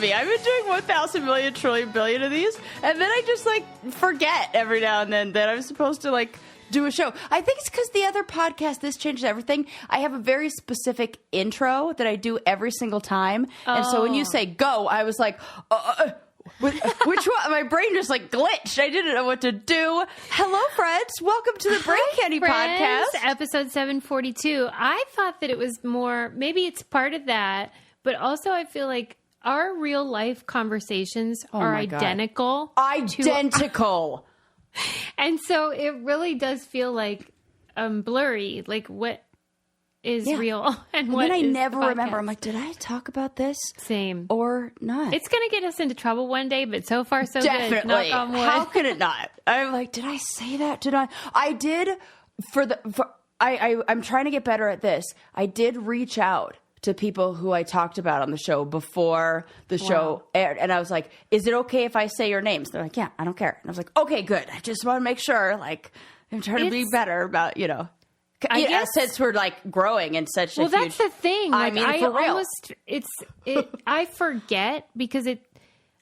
me. I've been doing 1,000 million trillion billion of these, and then I just like forget every now and then that I'm supposed to like do a show. I think it's because the other podcast, This Changes Everything, I have a very specific intro that I do every single time. And so when you say go, I was like, which one? My brain just like glitched. I didn't know what to do. Hello, friends. Welcome to the Brain Candy Podcast. Episode 742. I thought that it was more, maybe it's part of that, but also I feel like our real life conversations are identical. Identical. And so it really does feel like blurry, like what is real and what is I never podcast. remember. I'm like, did I talk about this? Same. Or not? It's going to get us into trouble one day, but so far so Definitely. good. Knock on wood. How could it not? I'm like, did I say that? Did I? I did I'm trying to get better at this. I did reach out to people who I talked about on the show before the show aired. And I was like, is it okay if I say your names? They're like, yeah, I don't care. And I was like, okay, good. I just want to make sure, like, I'm trying to be better about, I guess since we're like growing in such a huge... Well, that's the thing. Like, I mean, for real. I forget because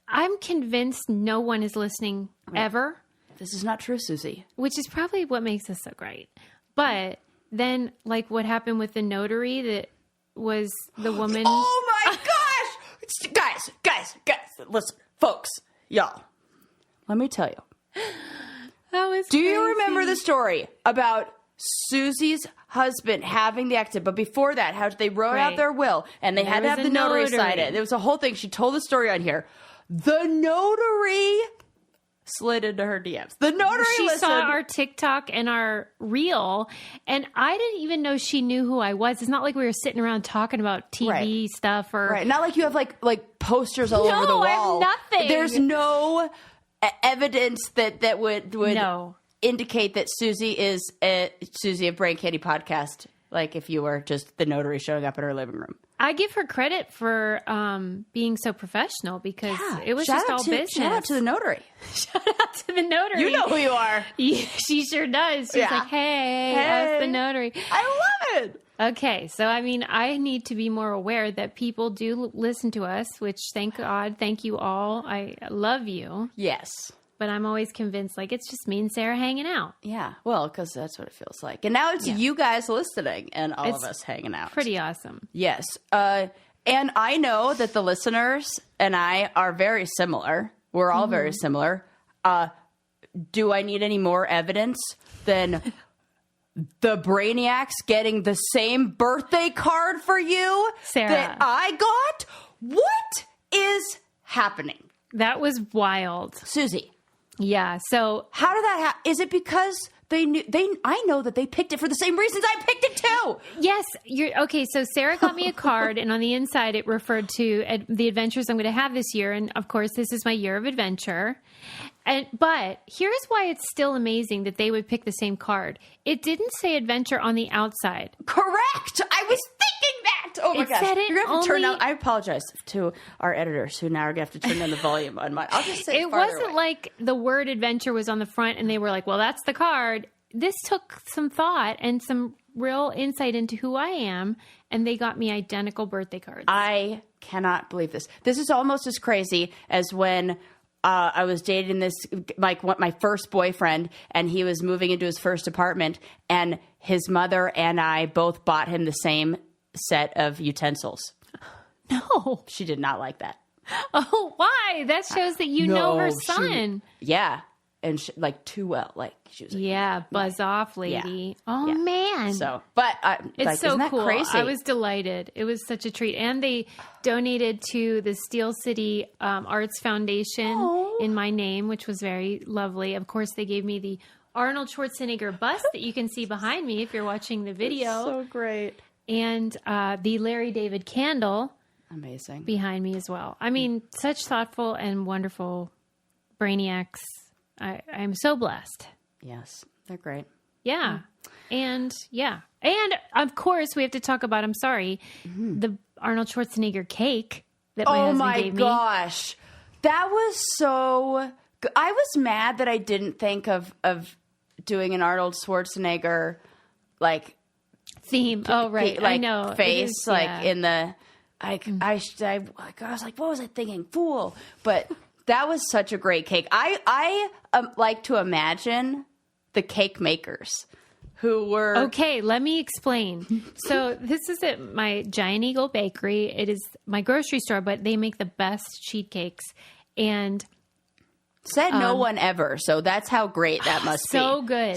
I'm convinced no one is listening ever. This is not true, Susie. Which is probably what makes us so great. But then, like, what happened with the notary that was the woman... Oh, my gosh! Guys, listen, folks, y'all, let me tell you. Do you remember the story about Susie's husband having the accident? But before that, how they wrote out their will, and they had to have the notary sign it. There was a whole thing. She told the story on here. The notary slid into her DMs. The notary saw our TikTok and our reel, and I didn't even know she knew who I was. It's not like we were sitting around talking about TV stuff or not like you have like posters all over the wall. I have nothing. There's no evidence that would indicate that Susie is Susie of Brain Candy Podcast. Like if you were just the notary showing up in her living room. I give her credit for being so professional because it was just all business. Shout out to the notary. Shout out to the notary. You know who you are. Yeah, she sure does. She's like, hey, I was the notary. I love it. Okay, so I mean, I need to be more aware that people do listen to us, which thank God, thank you all. I love you. Yes. But I'm always convinced, like, it's just me and Sarah hanging out. Yeah, well, because that's what it feels like. And now it's you guys listening and all of us hanging out. Pretty awesome. Yes. And I know that the listeners and I are very similar. We're all very similar. Do I need any more evidence than the Brainiacs getting the same birthday card for you Sarah, that I got? What is happening? That was wild. Susie. Yeah, so... How did that happen? Is it because they knew... I know that they picked it for the same reasons I picked it too! Yes, okay, so Sarah got me a card, and on the inside it referred to the adventures I'm going to have this year, and of course this is my year of adventure. But here's why it's still amazing that they would pick the same card. It didn't say adventure on the outside. Correct! I was thinking that! Oh my gosh. You're going to have to turn down... I apologize to our editors who now are going to have to turn down the volume on mine. I'll just say it wasn't like the word adventure was on the front and they were like, well, that's the card. This took some thought and some real insight into who I am, and they got me identical birthday cards. I cannot believe this. This is almost as crazy as when... I was dating my first boyfriend, and he was moving into his first apartment, and his mother and I both bought him the same set of utensils. No. She did not like that. Oh, why? That shows that you know her son. And too well. Like she was like, buzz off, lady. Yeah. Oh, man. So, but it's so isn't that cool. crazy? I was delighted. It was such a treat. And they donated to the Steel City Arts Foundation in my name, which was very lovely. Of course, they gave me the Arnold Schwarzenegger bust that you can see behind me if you're watching the video. That's so great. And the Larry David candle. Amazing. Behind me as well. I mean, such thoughtful and wonderful brainiacs. I'm so blessed. Yes, they're great. Yeah. And of course we have to talk about, I'm sorry, the Arnold Schwarzenegger cake that my husband gave me. Oh my gosh. That was so good. I was mad that I didn't think of doing an Arnold Schwarzenegger theme. Oh, right. I know. Face in the I was like, what was I thinking? Fool. But that was such a great cake. I like to imagine the cake makers who were... Okay, let me explain. So this is at my Giant Eagle Bakery. It is my grocery store, but they make the best sheet cakes. And... Said no one ever. So that's how great that must be. So good.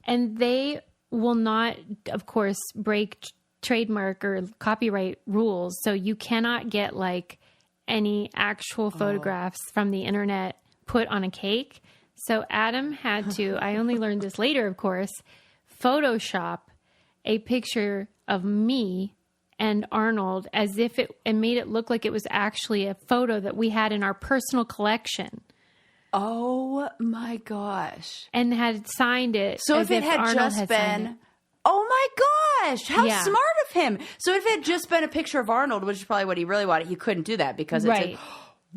And they will not, of course, break trademark or copyright rules. So you cannot get like any actual photographs from the internet put on a cake. So Adam had to, I only learned this later, of course, Photoshop a picture of me and Arnold as if it, and made it look like it was actually a photo that we had in our personal collection. Oh my gosh. And had signed it. So if it had Arnold just been, oh my gosh, how smart of him. So if it had just been a picture of Arnold, which is probably what he really wanted, he couldn't do that because it's right.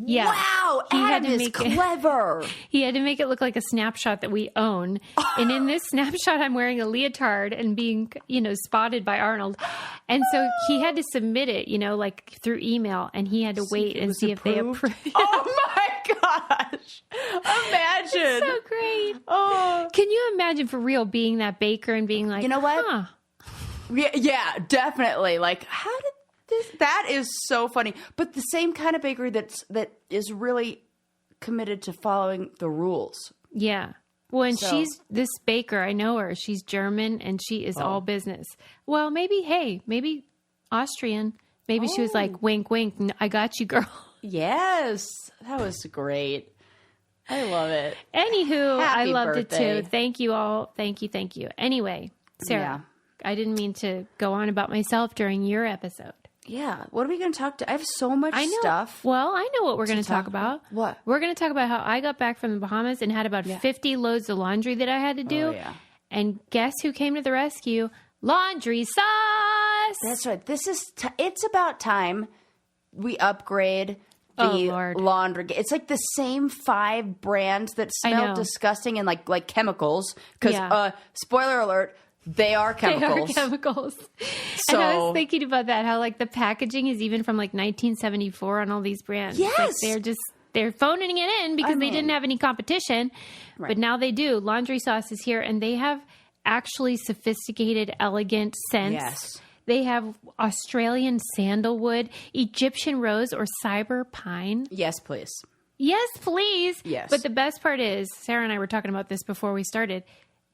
Yeah. Wow, Adam is clever. He had to make it look like a snapshot that we own. And in this snapshot, I'm wearing a leotard and being, spotted by Arnold. And so he had to submit it, like through email, and he had to wait and see if they approved. Oh my gosh. Imagine. So great. Oh. Can you imagine for real being that baker and being like, you know what? Huh. Yeah, definitely. Like, how did that is so funny. But the same kind of bakery that is really committed to following the rules. Yeah. Well, and she's this baker. I know her. She's German and she is all business. Well, maybe Austrian. Maybe she was like, wink, wink. I got you, girl. Yes. That was great. I love it. Anywho, Happy I loved birthday. it too. Thank you all. Thank you. Anyway, Sarah, I didn't mean to go on about myself during your episode. Yeah. What are we going to talk to? I have so much stuff. Well, I know what we're going to talk about. What? We're going to talk about how I got back from the Bahamas and had about 50 loads of laundry that I had to do. Oh, yeah. And guess who came to the rescue? Laundry sauce. That's right. This is it's about time we upgrade the laundry. It's like the same 5 brands that smell disgusting and like chemicals. Because spoiler alert, they are chemicals. They are chemicals. So, and I was thinking about that, how like the packaging is even from like 1974 on all these brands. Yes. Like they're phoning it in because they didn't have any competition. Right. But now they do. Laundry sauce is here and they have actually sophisticated, elegant scents. Yes. They have Australian sandalwood, Egyptian rose, or cyber pine. Yes, please. Yes, please. Yes. But the best part is, Sarah and I were talking about this before we started,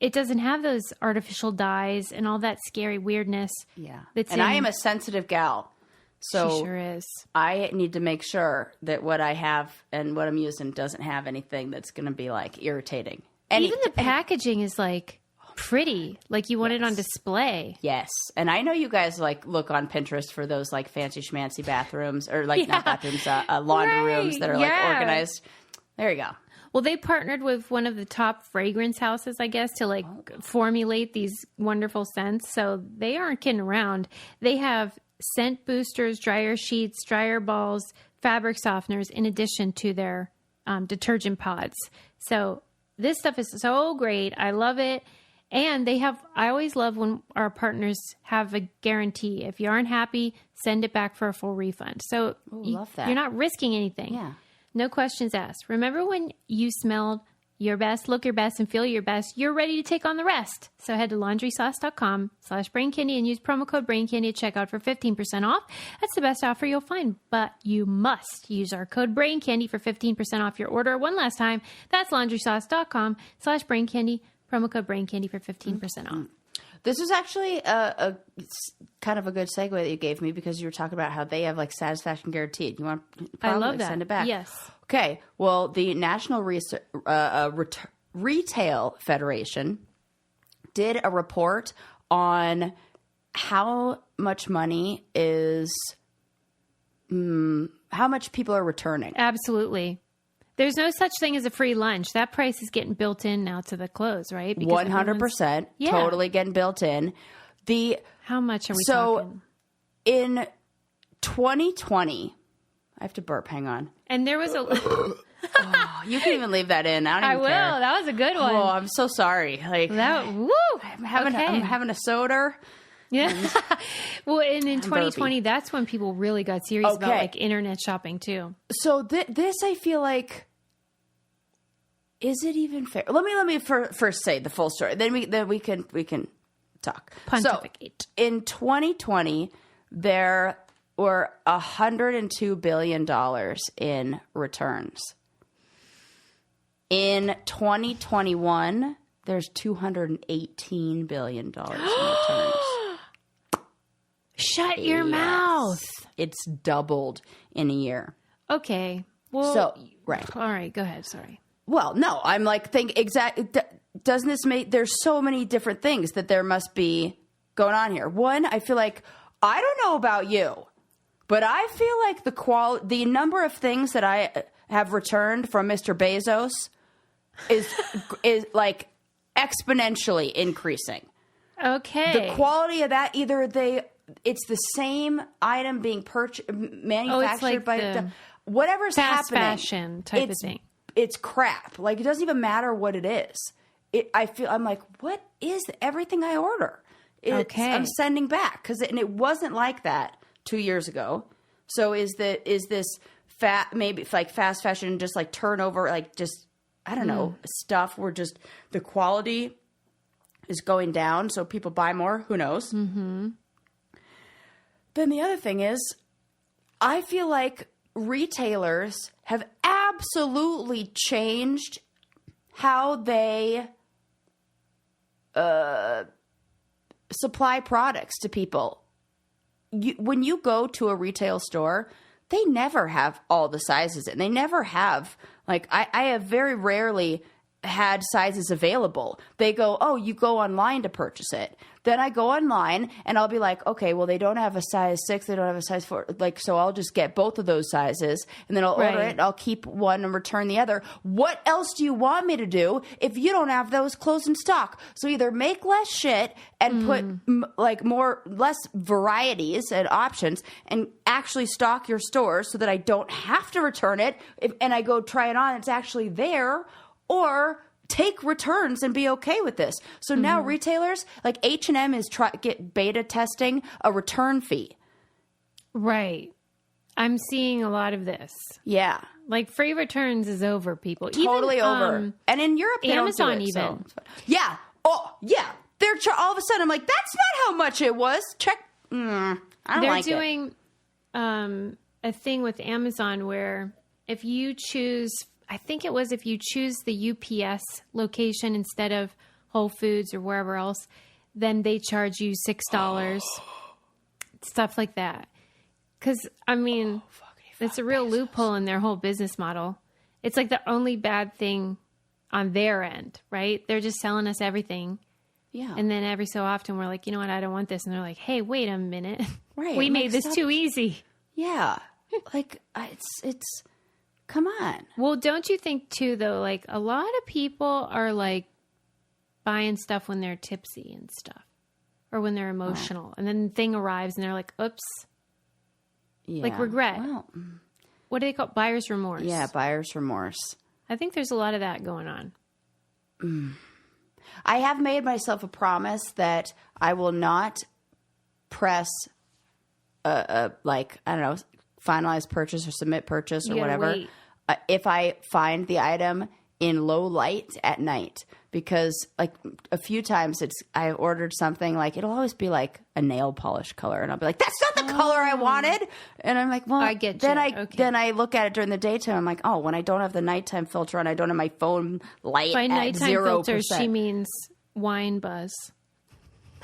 it doesn't have those artificial dyes and all that scary weirdness. Yeah. And I am a sensitive gal. So she sure is. I need to make sure that what I have and what I'm using doesn't have anything that's going to be like irritating. Even the packaging is like pretty, like you want it on display. Yes. And I know you guys like look on Pinterest for those like fancy schmancy bathrooms or like not bathrooms, laundry rooms that are like organized. There you go. Well, they partnered with one of the top fragrance houses, I guess, to like formulate these wonderful scents. So they aren't kidding around. They have scent boosters, dryer sheets, dryer balls, fabric softeners, in addition to their detergent pods. So this stuff is so great. I love it. And I always love when our partners have a guarantee. If you aren't happy, send it back for a full refund. So love that. You're not risking anything. Yeah. No questions asked. Remember when you smelled your best, look your best, and feel your best? You're ready to take on the rest. So head to laundrysauce.com/braincandy and use promo code braincandy at checkout for 15% off. That's the best offer you'll find, but you must use our code braincandy for 15% off your order. One last time, that's laundrysauce.com/braincandy, promo code braincandy for 15% off. This is actually a kind of a good segue that you gave me because you were talking about how they have like satisfaction guaranteed. You want to probably send it back. Yes. Okay. Well, the National Retail Federation did a report on how much money is, how much people are returning. Absolutely. There's no such thing as a free lunch. That price is getting built in now to the close, right? 100%. Totally getting built in. How much are we talking? In 2020, I have to burp. Hang on. And there was a... you can even leave that in. I don't even care. I will. That was a good one. Oh, I'm so sorry. Like that. Woo. I'm having a soda. Yeah. Well, and in 2020, that's when people really got serious about like internet shopping too. So this, I feel like, is it even fair? Let me first say the full story. Then we can talk. Pontificate. So in 2020, there were $102 billion in returns. In 2021, there's $218 billion in returns. Shut your mouth. It's doubled in a year. Okay. Well, right. All right. Go ahead. Sorry. Well, no, I'm like, doesn't this make, there's so many different things that there must be going on here. One, I feel like, I don't know about you, but I feel like the number of things that I have returned from Mr. Bezos is like exponentially increasing. Okay. The quality of that, it's the same item being manufactured by whatever's fast happening. Fashion type of thing. It's crap. Like, it doesn't even matter what it is. I'm like, what is everything I order? I'm sending back it wasn't like that 2 years ago. So is this maybe like fast fashion, just like turnover, like just, I don't know, stuff where just the quality is going down. So people buy more. Who knows? Mm-hmm. Then the other thing is, I feel like retailers have absolutely changed how they supply products to people. When you go to a retail store, they never have all the sizes, and they never have, like, I have very rarely had sizes available. They go, oh, you go online to purchase it. Then I go online and I'll be like, okay, well, they don't have a size 6, they don't have a size 4, like, so I'll just get both of those sizes, and then I'll order it, and I'll keep one and return the other. What else do you want me to do if you don't have those clothes in stock? So either make less shit and put less varieties and options, and actually stock your stores so that I don't have to return it, and I go try it on, it's actually there, or take returns and be okay with this. So now retailers like H&M is get beta testing a return fee. Right. I'm seeing a lot of this. Yeah. Like, free returns is over, people. Totally over. And in Europe, they Amazon don't do it, even. So. Yeah. Oh, yeah. They're all of a sudden, I'm like, that's not how much it was. Check. I don't like it. They're doing a thing with Amazon where if you choose, I think it was if you choose the UPS location instead of Whole Foods or wherever else, then they charge you $6. Stuff like that. Because, I mean, it's a real loophole in their whole business model. It's like the only bad thing on their end, right? They're just selling us everything. Yeah. And then every so often we're like, you know what? I don't want this. And they're like, hey, wait a minute. Right. We made this too easy. Yeah. Like, it's... Come on. Well, don't you think, too, though, like, a lot of people are, like, buying stuff when they're tipsy and stuff. Or when they're emotional. And then the thing arrives and they're like, oops. Yeah. Like, regret. Well, what do they call it? Buyer's remorse. Yeah, buyer's remorse. I think there's a lot of that going on. I have made myself a promise that I will not press, I don't know, finalize purchase or submit purchase or whatever if I find the item in low light at night, because like a few times I ordered something, like it'll always be like a nail polish color, and I'll be like, that's not the color I wanted, and I'm like, well, I get then you. Then I look at it during the daytime, I'm like, oh, when I don't have the nighttime filter on, I don't have my phone light by at nighttime 0%. filter, she means wine buzz.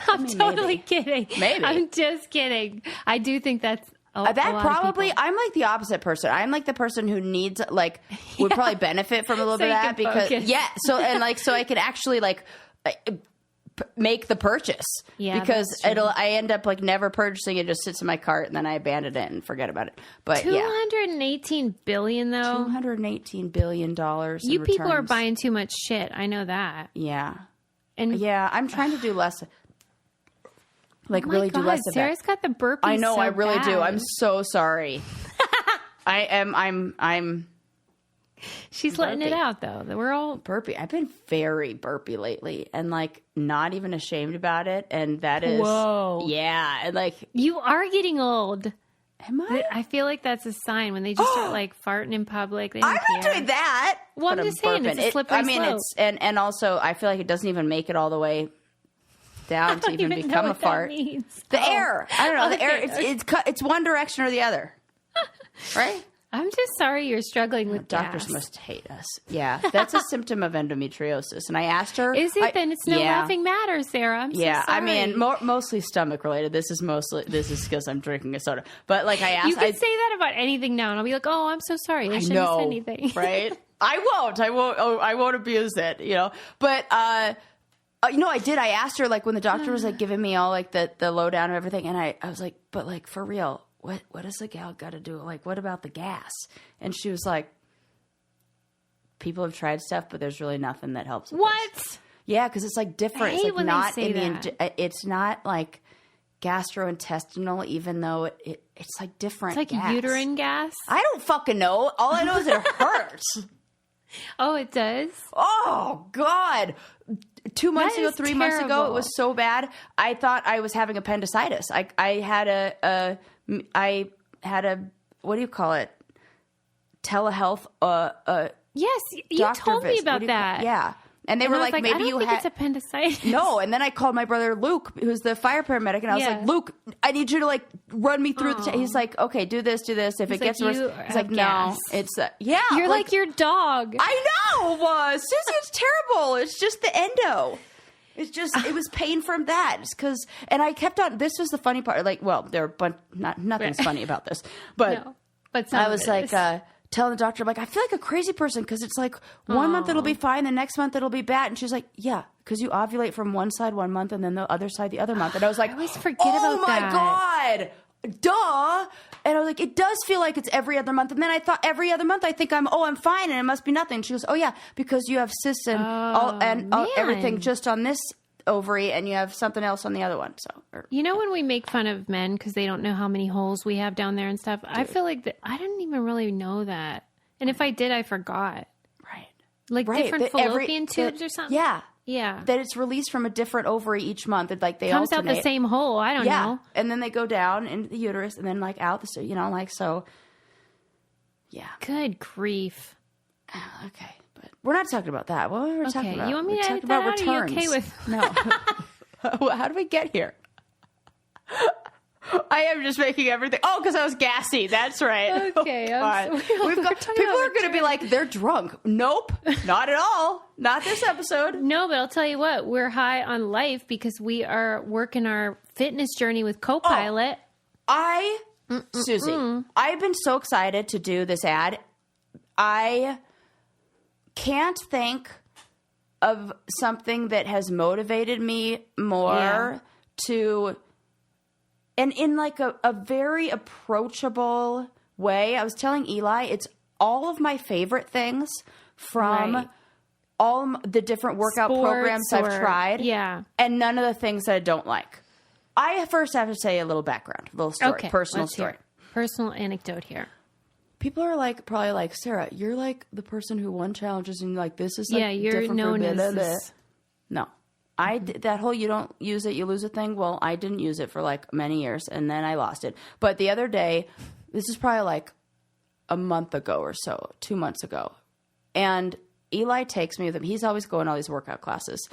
I'm totally kidding. Maybe. I'm just kidding. I do think that's that probably, I'm like the opposite person. I'm like the person who needs, like, would probably benefit from a little bit of that, because so I could actually like make the purchase, because I end up like never purchasing it, just sits in my cart, and then I abandon it and forget about it. But $218 billion though. $218 billion. You people are buying too much shit. I know that. Yeah. And yeah, I'm trying to do less. Like, really do less of Sarah's that. Got the burpees. I know, so I really bad. do. I'm so sorry. I'm She's letting it out, though. That we're all burpy. I've been very burpy lately, and like not even ashamed about it. And that is, whoa, yeah. And like, you are getting old. Am I? I feel like that's a sign when they just start like farting in public. They don't I'm not care. doing that. Well, I'm just saying it's a slippery slope. it's and also I feel like it doesn't even make it all the way down to even become a fart. The air. I don't know. The air. It's one direction or the other. Right? I'm just sorry you're struggling with Doctors gas. must hate us. Yeah, that's a symptom of endometriosis. And I asked her, is it? Then it's no laughing matter, Sarah. I'm so sorry. I mean, mostly stomach related. This is because I'm drinking a soda. But like I asked, you can say that about anything now, and I'll be like, "Oh, I'm so sorry. I shouldn't have said anything." Right? I won't abuse it. But I did. I asked her like when the doctor was like giving me all like the lowdown of everything, and I was like, but like for real. What does the gal got to do? Like, what about the gas? And she was like, people have tried stuff, but there's really nothing that helps with this. Yeah, because it's like different. It's like not in the. It's not like gastrointestinal, even though it's like different. It's like gas. uterine gas. I don't fucking know. All I know is it hurts. Oh, it does? Oh, God. 2 months ago, 3 months ago, it was so bad. I thought I was having appendicitis. I had a what do you call it? Telehealth. Yes, you told me about that. Yeah. And they were like, maybe I don't think it's appendicitis. No, and then I called my brother Luke, who's the fire paramedic, and I was like, Luke, I need you to like run me through the. He's like, okay, do this. If it gets worse, he's like, gas. No, it's yeah. You're like your dog. I know, Susie. It's terrible. It's just the endo. It's just it was pain from that. It's because, and I kept on. This was the funny part. Like, well, there are nothing's funny about this, but I was like. Telling the doctor, I'm like, I feel like a crazy person because it's like 1 month it'll be fine, the next month it'll be bad. And she's like, yeah, because you ovulate from one side 1 month and then the other side the other month. And I was like, I always forget about that. Oh my God, duh. And I was like, it does feel like it's every other month. And then I thought every other month I think I'm fine and it must be nothing. She goes, oh yeah, because you have cysts and everything just on this ovary and you have something else on the other one. So when we make fun of men because they don't know how many holes we have down there and stuff, I feel like that I didn't even really know that, and if I did, I forgot. Like different fallopian tubes or something. Yeah, that it's released from a different ovary each month. It like they comes alternate. out the same hole. I don't know. And then they go down into the uterus and then like out the so. Yeah. Good grief. Okay. We're not talking about that. What were we talking about? You want me to talk about returns? Are you okay with? No. How do we get here? I am just making everything. Oh, because I was gassy. That's right. Okay. People are going to be like, they're drunk. Nope, not at all. Not this episode. No, but I'll tell you what. We're high on life because we are working our fitness journey with Copilot. Susie, I've been so excited to do this ad. I can't think of something that has motivated me more to, and in like a very approachable way. I was telling Eli, it's all of my favorite things from all the different workout programs I've tried. Yeah. And none of the things that I don't like. I first have to say a little background, a little story, personal story. Personal anecdote here. People are probably like, Sarah, you're like the person who won challenges and like this is like you're known as this. No, I did that whole you don't use it, you lose it thing. Well, I didn't use it for like many years and then I lost it. But the other day, this is probably like a month ago or so, 2 months ago, and Eli takes me with him. He's always going to all these workout classes,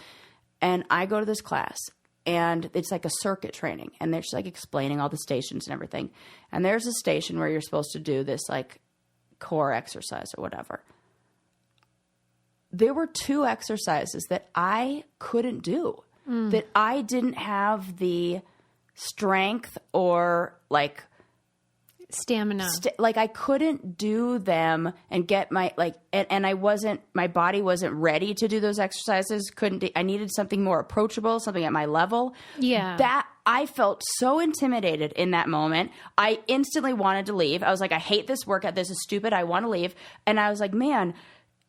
and I go to this class. And it's like a circuit training. And they're just like explaining all the stations and everything. And there's a station where you're supposed to do this like core exercise or whatever. There were 2 exercises that I couldn't do. That I didn't have the strength or like stamina. Like I couldn't do them and get my and I wasn't, my body wasn't ready to do those exercises. I needed something more approachable, something at my level. Yeah. That I felt so intimidated in that moment. I instantly wanted to leave. I was like, I hate this workout. This is stupid. I want to leave. And I was like, man,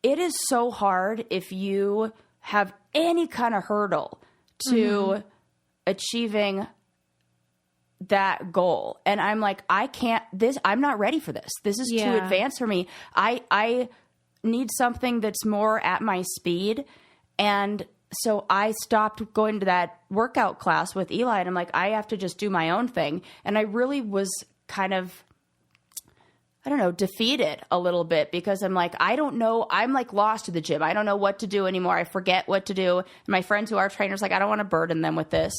it is so hard if you have any kind of hurdle to achieving that goal. And I'm like, I'm not ready for this. This is too advanced for me. I need something that's more at my speed. And so I stopped going to that workout class with Eli, and I'm like, I have to just do my own thing. And I really was kind of, I don't know, defeated a little bit because I'm like, I don't know. I'm like lost to the gym. I don't know what to do anymore. I forget what to do. And my friends who are trainers, like, I don't want to burden them with this.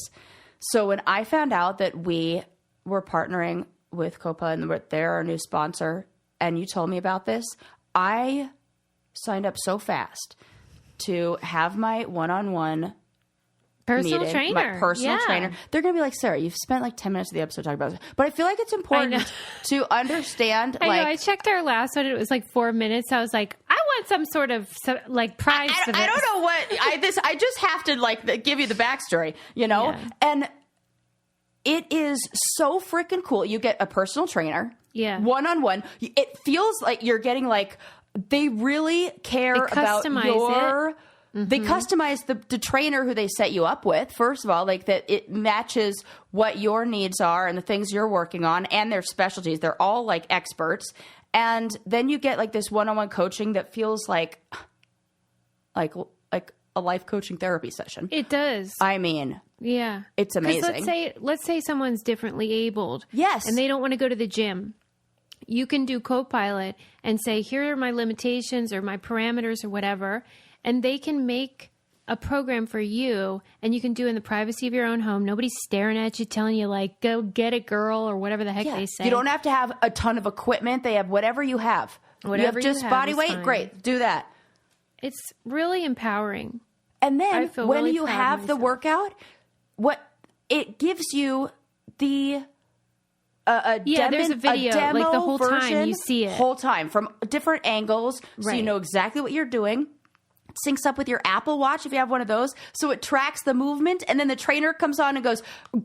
So when I found out that we were partnering with Copilot and they're our new sponsor, and you told me about this, I signed up so fast to have my one-on-one personal meeting, trainer. my personal trainer. They're going to be like, Sarah, you've spent like 10 minutes of the episode talking about this. But I feel like it's important to understand. I know. I checked our last one. It was like 4 minutes. I was like, I want some sort of like prize for this. I don't know what I just have to like give you the backstory, you know? Yeah. And it is so freaking cool. You get a personal trainer. Yeah. One-on-one. It feels like you're getting like, they really care about your... Mm-hmm. They customize the trainer who they set you up with, first of all, like that it matches what your needs are and the things you're working on and their specialties. They're all like experts. And then you get like this one-on-one coaching that feels like a life coaching therapy session. It does. I mean, yeah, it's amazing. Let's say someone's differently abled. Yes. And they don't want to go to the gym. You can do Copilot and say, here are my limitations or my parameters or whatever. And they can make a program for you, and you can do it in the privacy of your own home. Nobody's staring at you, telling you, like, go get it, girl, or whatever the heck they say. You don't have to have a ton of equipment. They have whatever you have. Whatever you have just body weight? Fine. Great. Do that. It's really empowering. And then when really you have the workout, what it gives you the... there's a video, like the whole time you see it. Whole time, from different angles, so Right. you know exactly what you're doing. It syncs up with your Apple Watch if you have one of those, so it tracks the movement, and then the trainer comes on and goes,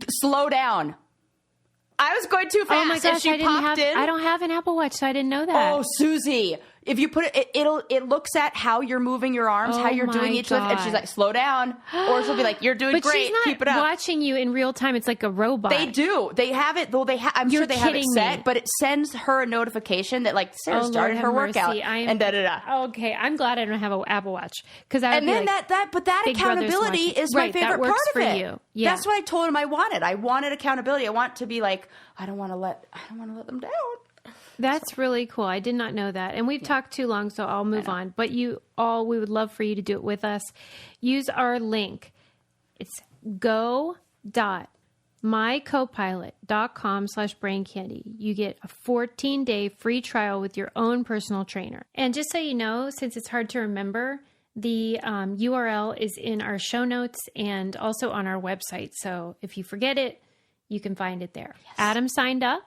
slow down. I was going too fast. Oh my gosh, I don't have an Apple Watch, so I didn't know that. Oh, Susie. If you put it looks at how you're moving your arms, how you're doing each lift, and she's like, slow down. Or she'll be like, you're doing but great, she's not keep it up. watching you in real time. It's like a robot. They do. They have it, though I'm sure they have it set, me. but it sends her a notification that like Sarah started her workout and da-da-da. Okay, I'm glad I don't have an Apple Watch. But that Accountability is my favorite part of it. You. Yeah. That's what I told him I wanted. I wanted accountability. I want to be like, I don't want to let them down. That's really cool. I did not know that. And we've talked too long, so I'll move on. But we would love for you to do it with us. Use our link. It's go.mycopilot.com/braincandy. You get a 14-day free trial with your own personal trainer. And just so you know, since it's hard to remember, the URL is in our show notes and also on our website. So if you forget it, you can find it there. Yes. Adam signed up.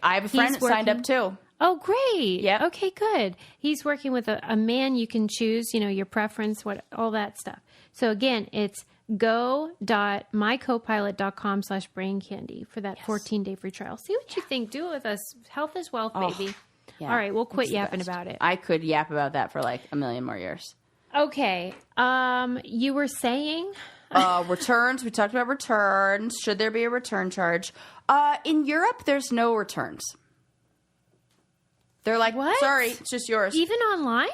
I have a friend that signed up too. Oh, great. Yeah. Okay, good. He's working with a man you can choose, your preference, all that stuff. So again, it's go.mycopilot.com/braincandy for that 14-day free trial. See what you think. Do it with us. Health is wealth, baby. Yeah, all right, we'll quit yapping about it. I could yap about that for like a million more years. Okay. You were saying... returns. We talked about returns. Should there be a return charge? In Europe, there's no returns. They're like, what? Sorry, it's just yours. Even online?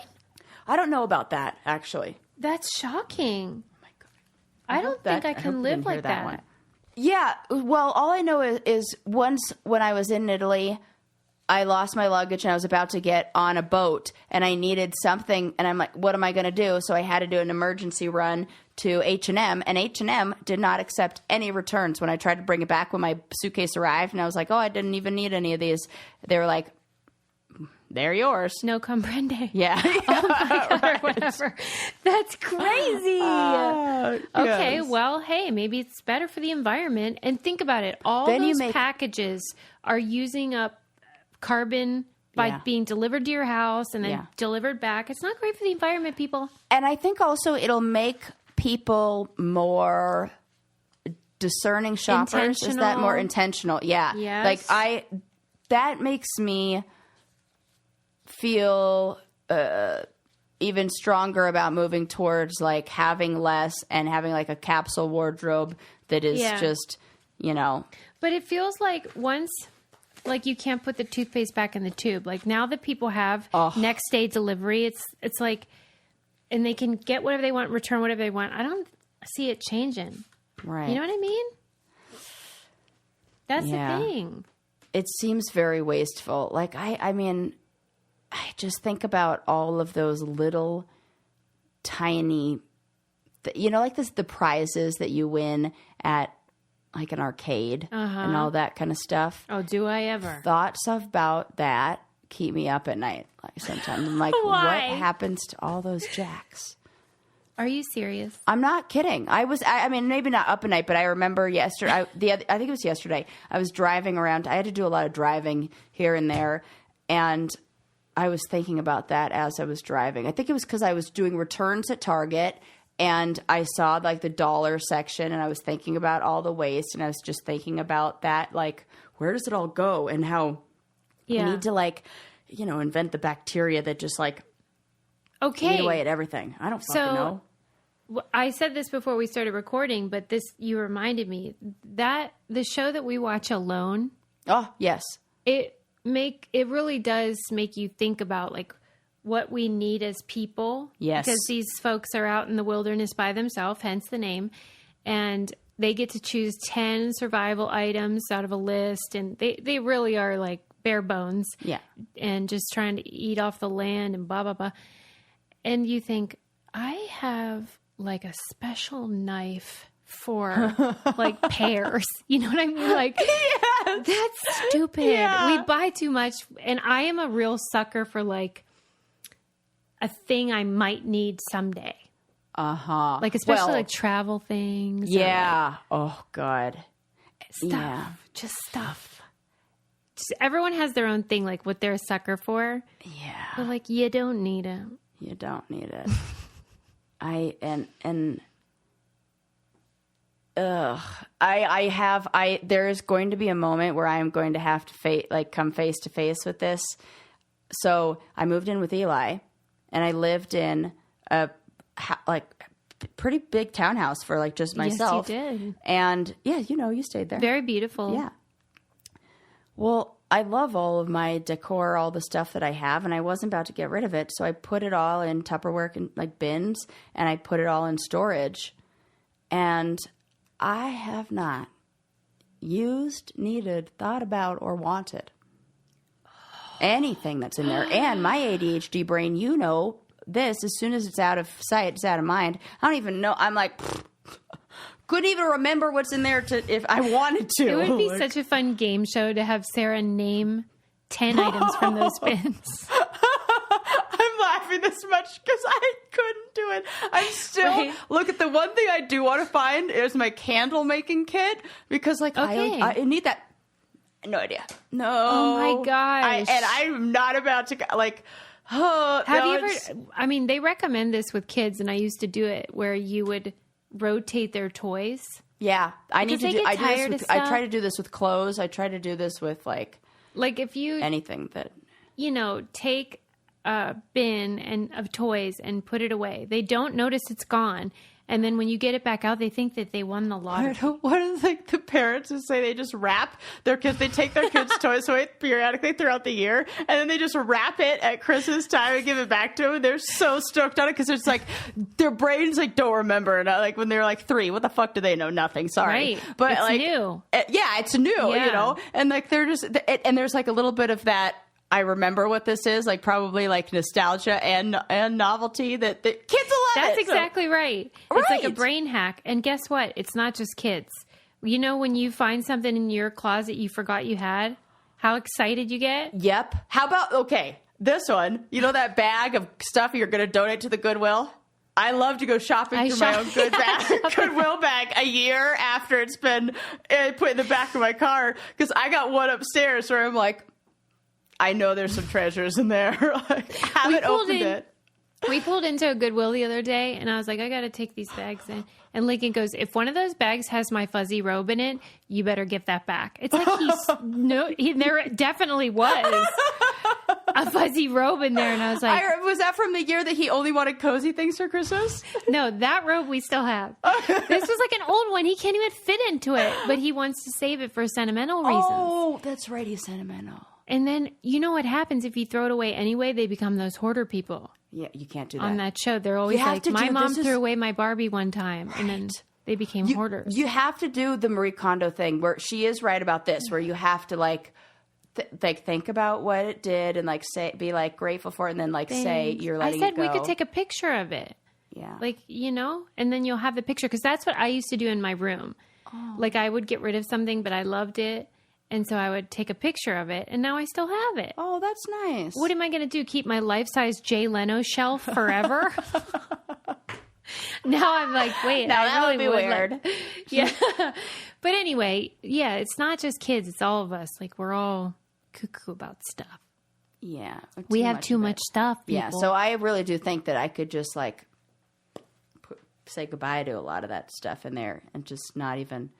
I don't know about that, actually. That's shocking. Oh my God. I don't think I can live like that. One. Yeah. Well, all I know is once when I was in Italy, I lost my luggage and I was about to get on a boat and I needed something and I'm like, what am I going to do? So I had to do an emergency run to H&M and H&M did not accept any returns when I tried to bring it back when my suitcase arrived. And I was like, oh, I didn't even need any of these. They were like, they're yours. No comprende. Yeah. Oh my God, right. Or whatever. That's crazy. Okay, yes. well, hey, maybe it's better for the environment. And think about it. All those packages are using up carbon by being delivered to your house and then delivered back. It's not great for the environment, people. And I think also it'll make people more discerning shoppers. Is that more intentional? Yeah. Yes. Like that makes me feel even stronger about moving towards like having less and having like a capsule wardrobe that is just, But it feels like once like you can't put the toothpaste back in the tube. Like now that people have next day delivery, it's like, and they can get whatever they want, return whatever they want. I don't see it changing. Right. You know what I mean? That's the thing. It seems very wasteful. Like, I mean, I just think about all of those little tiny, like the prizes that you win at like an arcade and all that kind of stuff. Oh, do I ever? Thoughts about that keep me up at night. Like sometimes I'm like, what happens to all those jacks? Are you serious? I'm not kidding. I mean, maybe not up at night, but I remember yesterday, I think it was yesterday, I was driving around. I had to do a lot of driving here and there, and I was thinking about that as I was driving. I think it was because I was doing returns at Target, and I saw like the dollar section, and I was thinking about all the waste, and I was just thinking about that, like, where does it all go, and how we need to, like, invent the bacteria that just like eat away at everything. I don't fucking know. I said this before we started recording, but you reminded me that the show that we watch alone. Oh, yes. It really does make you think about like what we need as people. Yes. Because these folks are out in the wilderness by themselves, hence the name. And they get to choose 10 survival items out of a list. And they really are like bare bones. Yeah. And just trying to eat off the land and blah, blah, blah. And you think, I have like a special knife for like pears. You know what I mean? Like, yes. That's stupid. Yeah. We buy too much. And I am a real sucker for like a thing I might need someday. Uh-huh. Like especially like travel things. Yeah. Like oh, God. stuff. Yeah. Just stuff. Everyone has their own thing, like what they're a sucker for. Yeah. But like, you don't need it. You don't need it. There is going to be a moment where I am going to have to come face to face with this. So I moved in with Eli, and I lived in a pretty big townhouse for like just myself. Yes, you did. And you stayed there. Very beautiful. Yeah. Well, I love all of my decor, all the stuff that I have, and I wasn't about to get rid of it. So I put it all in Tupperware and like bins, and I put it all in storage. And I have not used, needed, thought about, or wanted anything that's in there. And my ADHD brain, this, as soon as it's out of sight, it's out of mind. I don't even know. I'm like, couldn't even remember what's in there if I wanted to. It would be such a fun game show to have Sarah name 10 items from those bins. I'm laughing this much because I couldn't do it. I'm still look at the one thing I do want to find is my candle making kit because I need that. No idea. No. Oh my gosh. I'm not about to like. Have you ever? I mean, they recommend this with kids, and I used to do it where you would rotate their toys. Yeah, I need to do. I try to do this with clothes. I try to do this with like if you anything that take a bin of toys and put it away. They don't notice it's gone. And then when you get it back out, they think that they won the lottery. What is like the parents who say they just wrap their kids? They take their kids' toys away periodically throughout the year, and then they just wrap it at Christmas time and give it back to them. And they're so stoked on it because it's like their brains like don't remember. And like when they're like 3, what the fuck do they know? Nothing. Sorry, right. But it's like new. It's new. Yeah. And like they're just and there's like a little bit of that. I remember what this is, like probably like nostalgia and novelty that the kids will love. That's exactly right. It's like a brain hack. And guess what? It's not just kids. When you find something in your closet you forgot you had, how excited you get? Yep. How about, this one, that bag of stuff you're going to donate to the Goodwill? I love to go shopping through my own Goodwill bag a year after it's been put in the back of my car because I got one upstairs where I'm like, I know there's some treasures in there. Haven't opened it. We pulled into a Goodwill the other day, and I was like, I got to take these bags in. And Lincoln goes, if one of those bags has my fuzzy robe in it, you better give that back. It's like there definitely was. a fuzzy robe in there, and I was like, was that from the year that he only wanted cozy things for Christmas? no, that robe we still have. This was like an old one. He can't even fit into it, but he wants to save it for sentimental reasons. Oh, that's right. He's sentimental. And then you know what happens if you throw it away anyway? They become those hoarder people. Yeah, you can't do that. On that show, they're always like, my mom threw away my Barbie one time, and then they became hoarders. You have to do the Marie Kondo thing where she is right about this, where you have to like think about what it did and like be like grateful for it, and then like say you're letting it go. I said we could take a picture of it. Yeah. Like, and then you'll have the picture, because that's what I used to do in my room. Oh. Like I would get rid of something, but I loved it. And so I would take a picture of it, and now I still have it. Oh, that's nice. What am I going to do? Keep my life-size Jay Leno shelf forever? Now I'm like, wait, now that would be weird. Yeah. But anyway, yeah, it's not just kids. It's all of us. Like, we're all cuckoo about stuff. Yeah. We have too much stuff, people. Yeah, so I really do think that I could just like say goodbye to a lot of that stuff in there and just not even...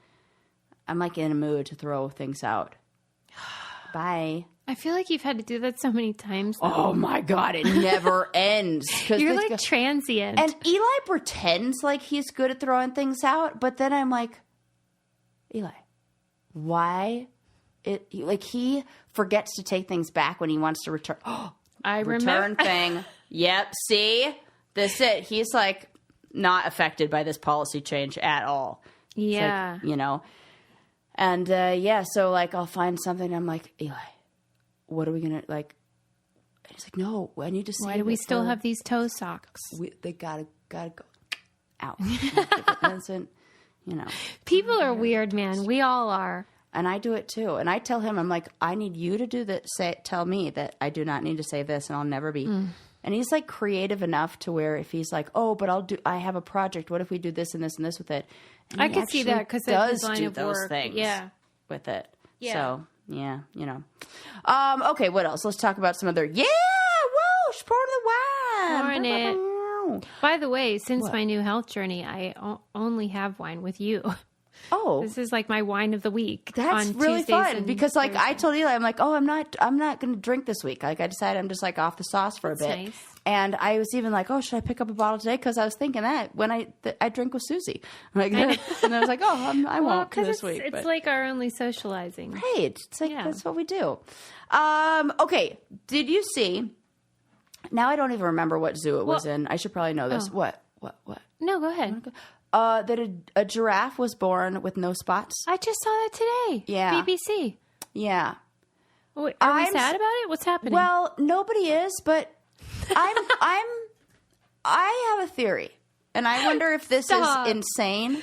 I'm like in a mood to throw things out. Bye. I feel like you've had to do that so many times now. Oh my God, it never ends. You're like transient. And Eli pretends like he's good at throwing things out, but then I'm like, Eli, why? He forgets to take things back when he wants to return. I return thing. Yep. See, that's it. He's like not affected by this policy change at all. Yeah. Like, And, so, like, I'll find something, and I'm like, Eli, what are we going to, like, and he's like, no, I need to see. Why do we still have these toe socks? They gotta go out. People are weird, man. We all are. And I do it, too. And I tell him, I'm like, I need you to do that. Tell me that I do not need to save this, and I'll never be. And he's, like, creative enough to where if he's like, oh, but I have a project. What if we do this and this and this with it? And I could see that because it does line do of those work. things with it. Yeah. So, yeah, okay, what else? Let's talk about some other... Yeah! Whoa! She's pouring the wine! Pouring it. By the way, since my new health journey, I only have wine with you. Oh, this is like my wine of the week. That's on really Tuesdays fun because, like, I told Eli, I'm like, oh, I'm not going to drink this week. Like, I decided I'm just like off the sauce for a bit. Nice. And I was even like, oh, should I pick up a bottle today? Because I was thinking that when I drink with Susie, like, and I was like, oh, I won't this week. It's like our only socializing, right? It's like that's what we do. Okay, did you see? Now I don't even remember what zoo it was in. I should probably know this. What? No, go ahead. That a giraffe was born with no spots. I just saw that today. Yeah. BBC. Yeah. Wait, are we sad about it? What's happening? Well, nobody is, but I have a theory, and I wonder if this is insane.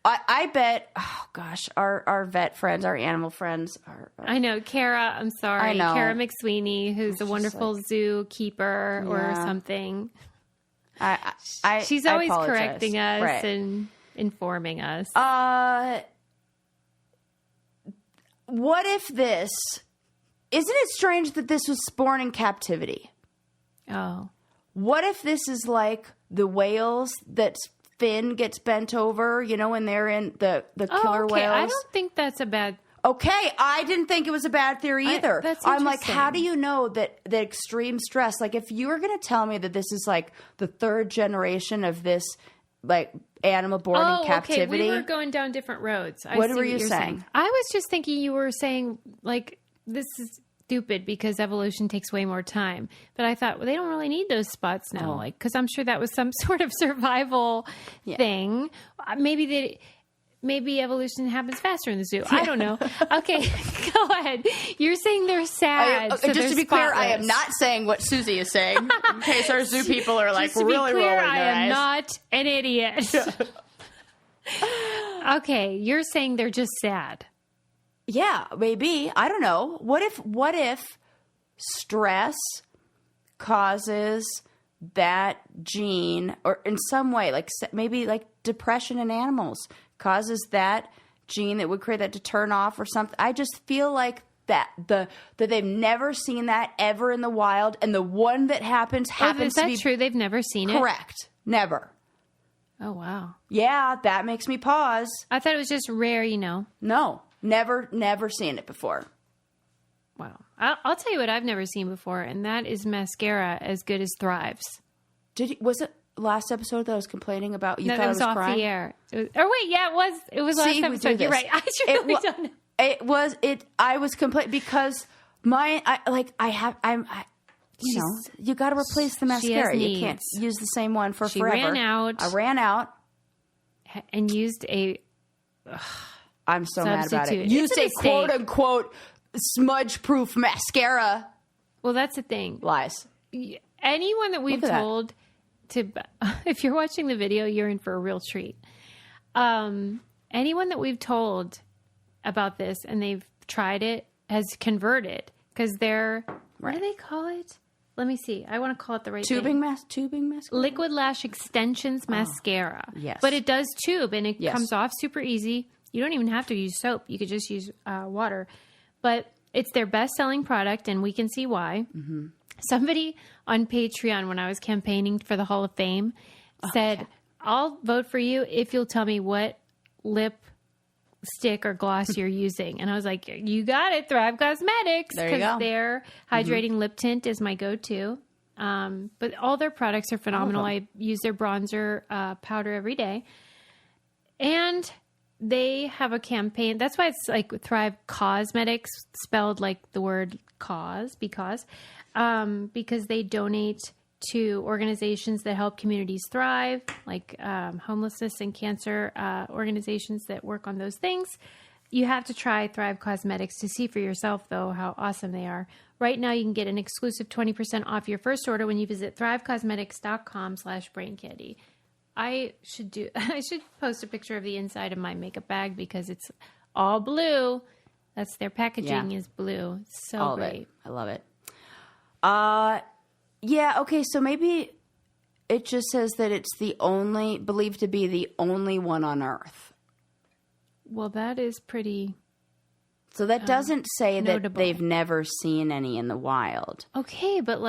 I bet. Oh gosh, our vet friends, our animal friends, I know Kara. I'm sorry, I know. Kara McSweeney, who's a wonderful zookeeper or something. She's always correcting us and informing us. What if this... Isn't it strange that this was born in captivity? Oh. What if this is like the whales that fin gets bent over, when they're in the killer whales? I don't think that's a bad... Okay, I didn't think it was a bad theory either. I'm like, how do you know that the extreme stress? Like, if you were going to tell me that this is like the third generation of this, like, animal born in captivity. Okay, we were going down different roads. What were you saying? I was just thinking you were saying, like, this is stupid because evolution takes way more time. But I thought, well, they don't really need those spots now, like, because I'm sure that was some sort of survival thing. Maybe evolution happens faster in the zoo. I don't know. Okay, go ahead. You're saying they're sad. Just to be clear, I am not saying what Susie is saying. In case our zoo people are like really rolling their eyes. I am not an idiot. Okay, you're saying they're just sad. Yeah, maybe. I don't know. What if stress causes that gene, or in some way, like maybe like depression in animals causes that gene that would create that to turn off or something. I just feel like that they've never seen that ever in the wild, and the one that happens to be... Is that true? They've never seen it? Correct. Never. Oh, wow. Yeah, that makes me pause. I thought it was just rare, No, never seen it before. Wow. I'll tell you what I've never seen before, and that is mascara as good as Thrive's. Was it last episode that I was complaining about? You No, thought it I was was off crying? the air. It was. It was last See, we do episode. You're this. right. I should really don't know. I was complaining because you got to replace the mascara. You can't use the same one for forever. Ran out. I ran out. And used a... I'm so mad about it. Substitute. Used a It's a mistake. quote-unquote smudge-proof mascara. Well, that's the thing. Lies. Anyone that we've Look at that. told to... If you're watching the video, you're in for a real treat. Anyone that we've told about this and they've tried it has converted because they're... What do they call it? Let me see. I want to call it the right Tubing thing. mascara? Liquid Lash Extensions Mascara. Yes. But it does tube and it Yes. comes off super easy. You don't even have to use soap. You could just use water. But it's their best-selling product, and we can see why. Mm-hmm. Somebody on Patreon, when I was campaigning for the Hall of Fame, said, I'll vote for you if you'll tell me what lipstick or gloss you're using. And I was like, you got it, Thrive Cosmetics. There you go. Because their hydrating lip tint is my go-to. But all their products are phenomenal. I use their bronzer powder every day. And they have a campaign. That's why it's like Thrive Cosmetics, spelled like the word cause, because they donate to organizations that help communities thrive, like homelessness and cancer organizations that work on those things. You have to try Thrive Cosmetics to see for yourself, though, how awesome they are. Right now, you can get an exclusive 20% off your first order when you visit thrivecosmetics.com/braincandy. I should post a picture of the inside of my makeup bag because it's all blue. That's their packaging is blue. It's so All great. of it. I love it. Yeah, okay, so maybe it just says that it's believed to be the only one on Earth. Well, that is pretty So that doesn't say notable. that they've never seen any in the wild. okay, but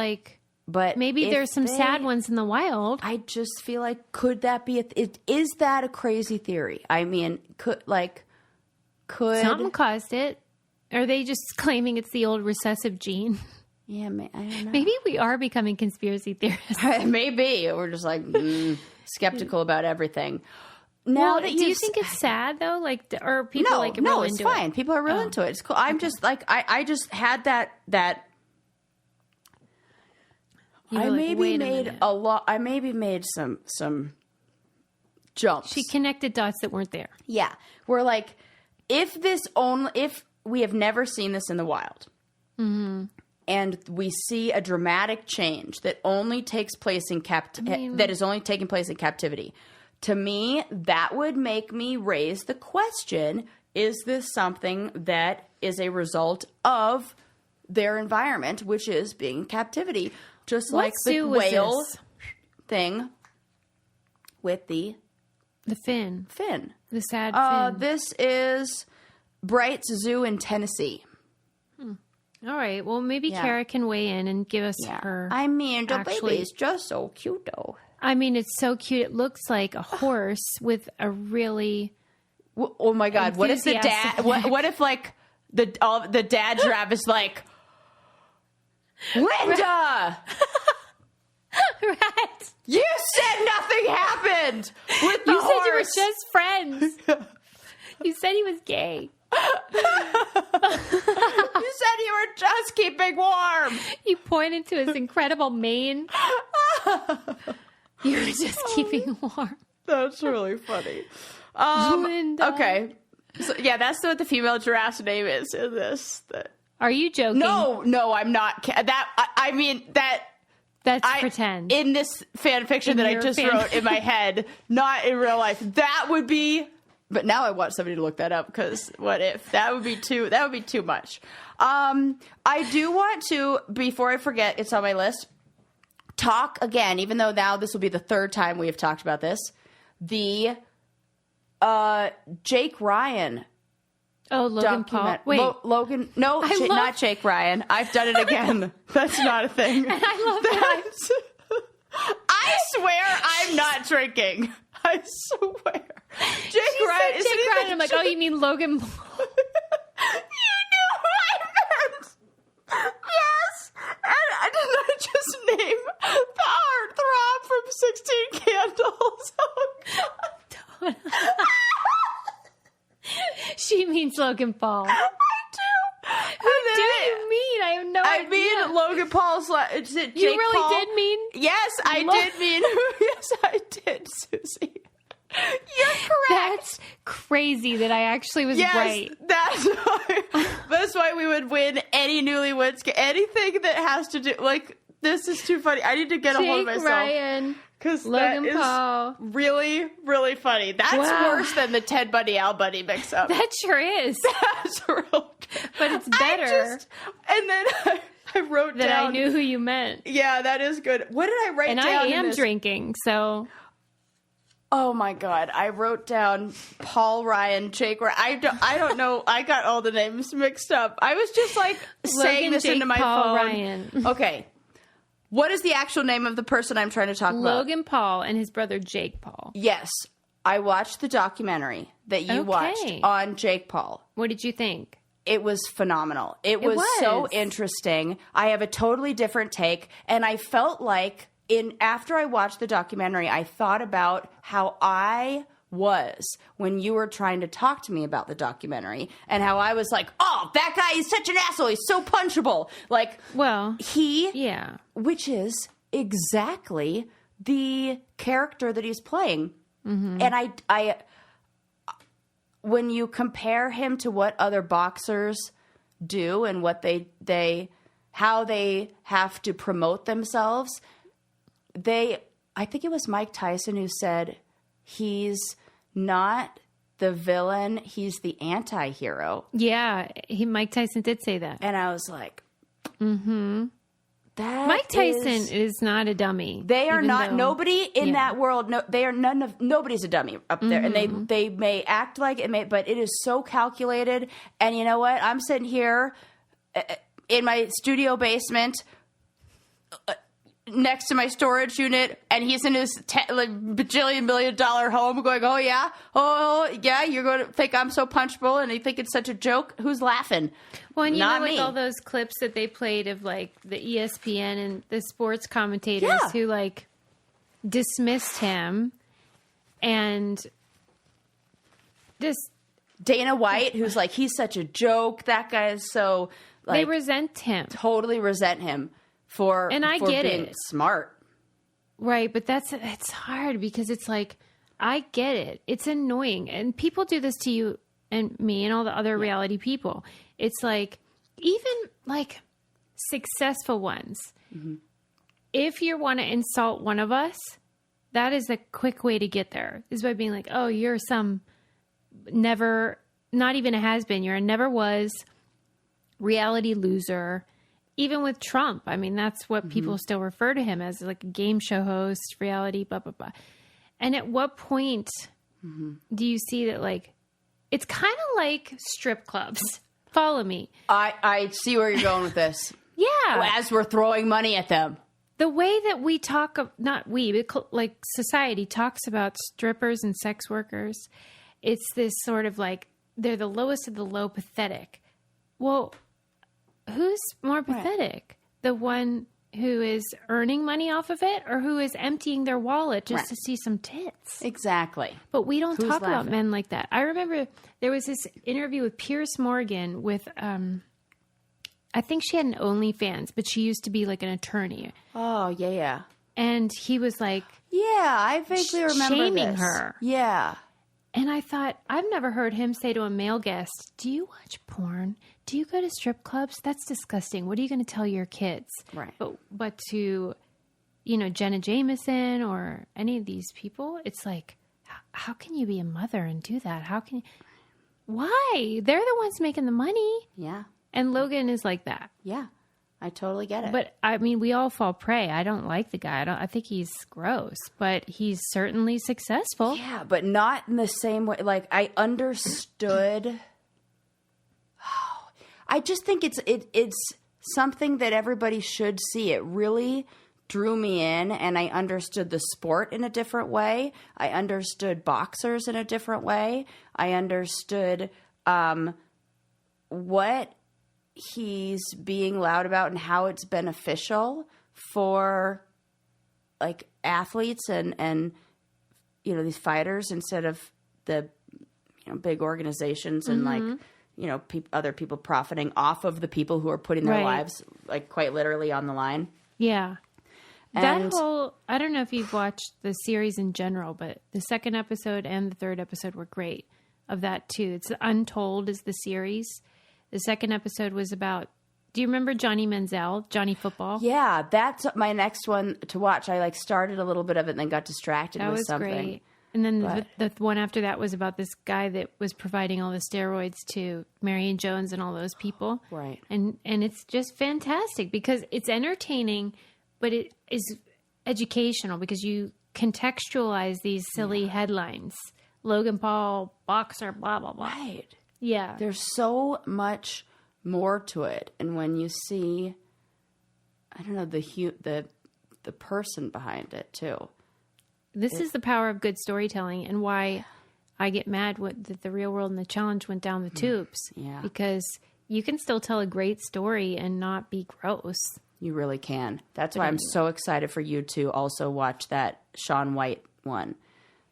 But maybe if there's some sad ones in the wild. I just feel like, could that be is that a crazy theory? I mean, could Something caused it. Are they just claiming it's the old recessive gene? Yeah, I don't know. Maybe we are becoming conspiracy theorists. Maybe we're just like skeptical about everything. Well, do you think it's sad though? Like, or people like real no, it's into fine. it? People are real into it. It's cool. I'm just like I just had that. You were I like, maybe wait a made minute. a lot. I maybe made some jumps. She connected dots that weren't there. Yeah, we're like, if we have never seen this in the wild, and we see a dramatic change that only takes place in that is only taking place in captivity, to me, that would make me raise the question: is this something that is a result of their environment, which is being in captivity, just like the zoo was whale this? thing with the fin, the sad fin. This is Bright's Zoo in Tennessee. All right. Well, maybe Kara can weigh in and give us her. I mean, the actually- baby's just so cute, though. I mean, it's so cute. It looks like a horse with a really. Oh my God! What if the dad? Enthusiastic What if like the dad giraffe is like, Linda? Right. You said nothing happened with the You said you were horse. just friends. You said he was gay. You said you were just keeping warm. You pointed to his incredible mane. You were just keeping warm. That's really funny. Linda. Okay. So yeah, that's what the female giraffe's name is in this. Are you joking? No, I'm not. I mean that. That's pretend. In this fan fiction that I just wrote in my head, not in real life. That would be. But now I want somebody to look that up because what if that would be too much. I do want to, before I forget, it's on my list. Talk again, even though now this will be the third time we have talked about this. The Jake Ryan. Oh, Logan Paul. Wait. Logan. No, not Jake Ryan. I've done it again. That's not a thing. And I love that. I swear I'm not drinking. I swear. Jake Ryan. Jake Ryan. I'm like, oh, you mean Logan Paul? You knew who I meant. name the heartthrob from 16 Candles. Oh, She means Logan Paul. I do. Who do you mean? I have no idea. I mean Logan Paul's. Is it Jake You really Paul? did mean? Yes, I did mean. Yes, I did, Susie. You're correct. That's crazy that I actually was right. That's why we would win any Newlyweds. Anything that has to do this is too funny. I need to get a hold of myself. Ryan, because Logan that Paul. is really, really funny. That's worse than the Ted Bundy Al Bundy mix up. That sure is. That's real. But it's better. And then I wrote that down. I knew who you meant. Yeah, that is good. What did I write and down? And I am drinking, so. Oh my God! I wrote down Paul Ryan, Jake. I don't know. I got all the names mixed up. I was just saying this Jake, into my Paul, phone. Ryan. Okay, what is the actual name of the person I'm trying to talk about? Logan Paul and his brother Jake Paul. Yes, I watched the documentary that you watched on Jake Paul. What did you think? It was phenomenal. It was so interesting. I have a totally different take, and I felt like. After I watched the documentary, I thought about how I was when you were trying to talk to me about the documentary and how I was like, oh, that guy is such an asshole. He's so punchable. Which is exactly the character that he's playing. Mm-hmm. And I, when you compare him to what other boxers do and what how they have to promote themselves, I think it was Mike Tyson who said he's not the villain, he's the anti-hero. Yeah, Mike Tyson did say that. And I was like, Mike Tyson is not a dummy. They are not, nobody in that world, nobody's a dummy up there. And they may act like it but it is so calculated. And you know what? I'm sitting here in my studio basement, next to my storage unit, and he's in his bajillion $1 million home going, oh yeah, you're going to think I'm so punchable and you think it's such a joke? Who's laughing? Well, and Not me. all those clips that they played of the ESPN and the sports commentators who dismissed him, and just Dana White, who's he's such a joke. That guy is so they resent him. Totally resent him. For get being it. Smart. Right, but it's hard because it's I get it. It's annoying. And people do this to you and me and all the other reality people. It's even successful ones. Mm-hmm. If you want to insult one of us, that is a quick way to get there, is by being oh, you're some never, not even a has-been. You're a never was reality loser. Even with Trump, I mean, that's what people still refer to him as, a game show host, reality, blah, blah, blah. And at what point do you see that, it's kind of like strip clubs. Follow me. I see where you're going with this. Yeah. As we're throwing money at them. The way that we talk, not we, but society talks about strippers and sex workers, it's this sort of they're the lowest of the low, pathetic. Well, who's more pathetic? The one who is earning money off of it or who is emptying their wallet just to see some tits? Exactly. But we don't talk about men like that. I remember there was this interview with Piers Morgan with, I think she had an OnlyFans, but she used to be an attorney. Oh, yeah. And he was yeah, I vaguely remember shaming this. her. Yeah. And I thought, I've never heard him say to a male guest, do you watch porn? Do you go to strip clubs? That's disgusting. What are you going to tell your kids? Right. But to, Jenna Jameson or any of these people, it's how can you be a mother and do that? How can you? Why? They're the ones making the money. Yeah. And Logan is like that. Yeah. I totally get it. But I mean, we all fall prey. I don't like the guy. I think he's gross, but he's certainly successful. Yeah, but not in the same way. I understood. I just think it's something that everybody should see. It really drew me in, and I understood the sport in a different way. I understood boxers in a different way. I understood what he's being loud about and how it's beneficial for like athletes and these fighters instead of the big organizations and like other people profiting off of the people who are putting their lives like quite literally on the line. Yeah. And I don't know if you've watched the series in general, but the second episode and the third episode were great of that too. It's Untold is the series. The second episode was about, do you remember Johnny Manziel, Johnny Football? Yeah, that's my next one to watch. I like started a little bit of it and then got distracted with something. That was great. And then the one after that was about this guy that was providing all the steroids to Marion Jones and all those people. Right. And it's just fantastic because it's entertaining, but it is educational because you contextualize these silly headlines. Logan Paul, boxer, blah, blah, blah. Right. Yeah. There's so much more to it. And when you see, I don't know, the person behind it too. This is the power of good storytelling and why I get mad that the Real World and the Challenge went down the tubes. Yeah. Because you can still tell a great story and not be gross. You really can. That's why I'm so excited for you to also watch that Shaun White one.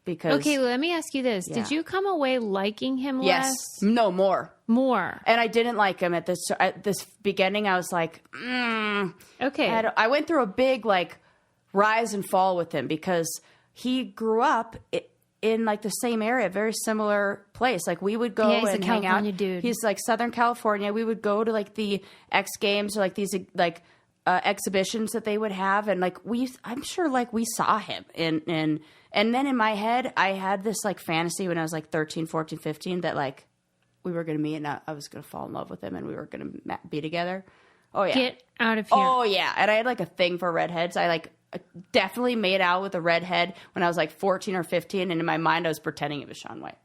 Because okay, let me ask you this. Yeah. Did you come away liking him yes. less? No, more. More. And I didn't like him at this beginning. I was like, Okay. I went through a big like rise and fall with him because he grew up in like the same area, very similar place. Like we would go he's and a hang out. California dude. He's like Southern California. We would go to like the X Games or like these like exhibitions that they would have, and like I'm sure like we saw him and then in my head I had this like fantasy when I was like 13, 14, 15 that like we were going to meet and I was going to fall in love with him and we were going to be together. Oh yeah. Get out of here. Oh yeah. And I had like a thing for redheads. I like definitely made out with a redhead when I was like 14 or 15, and in my mind I was pretending it was Shaun White.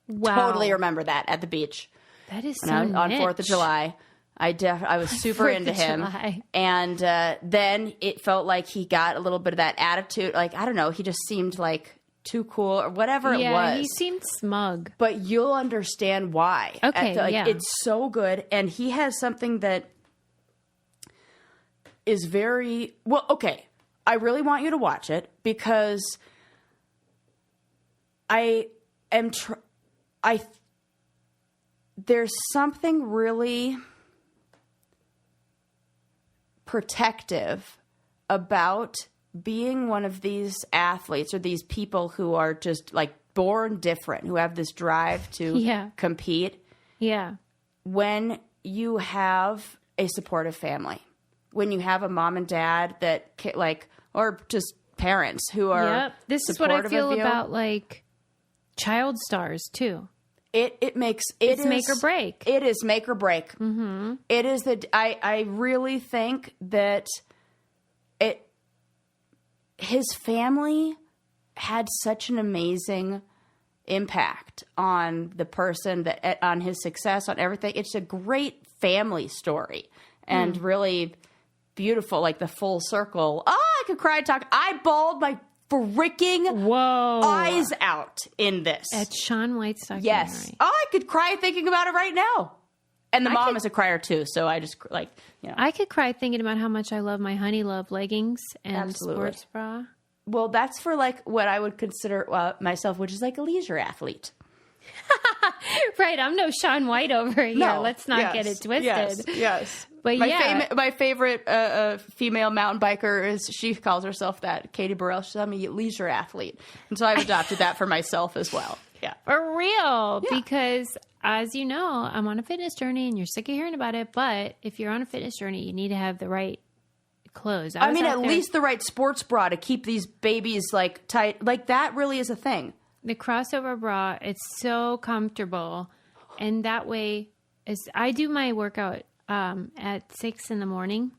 Wow. Totally remember that at the beach. That is when so I was on niche. 4th of July. I was super 4th into of him. July. And then it felt like he got a little bit of that attitude. Like, I don't know, he just seemed like too cool or whatever it was. Yeah, he seemed smug. But you'll understand why. Okay, yeah. It's so good. And he has something that is very... Well, okay. I really want you to watch it because I am... There's something really protective about being one of these athletes or these people who are just like born different, who have this drive to compete. Yeah. When you have a supportive family, when you have a mom and dad that like, or just parents who are This is what I feel about like child stars too. It's make or break. It is make or break. Mm-hmm. It is I really think that his family had such an amazing impact on the person on his success, on everything. It's a great family story and really beautiful, like the full circle. Oh, I could cry and talk. I bawled my freaking eyes out in this. At Shaun White's documentary. Yes. Oh, I could cry thinking about it right now. And the mom is a crier too, so I just like, I could cry thinking about how much I love my Honey Love leggings and sports bra. Well, that's for like what I would consider myself, which is like a leisure athlete. Right, I'm no Shaun White over here. No, let's not get it twisted. Yes. But my favorite female mountain biker is, she calls herself that, Katie Burrell. She's a leisure athlete. And so I've adopted that for myself as well. Yeah. For real. Yeah. Because as you know, I'm on a fitness journey and you're sick of hearing about it. But if you're on a fitness journey, you need to have the right clothes. I mean, at least the right sports bra to keep these babies like tight. Like that really is a thing. The crossover bra, it's so comfortable. And that way, I do my workout at 6 a.m.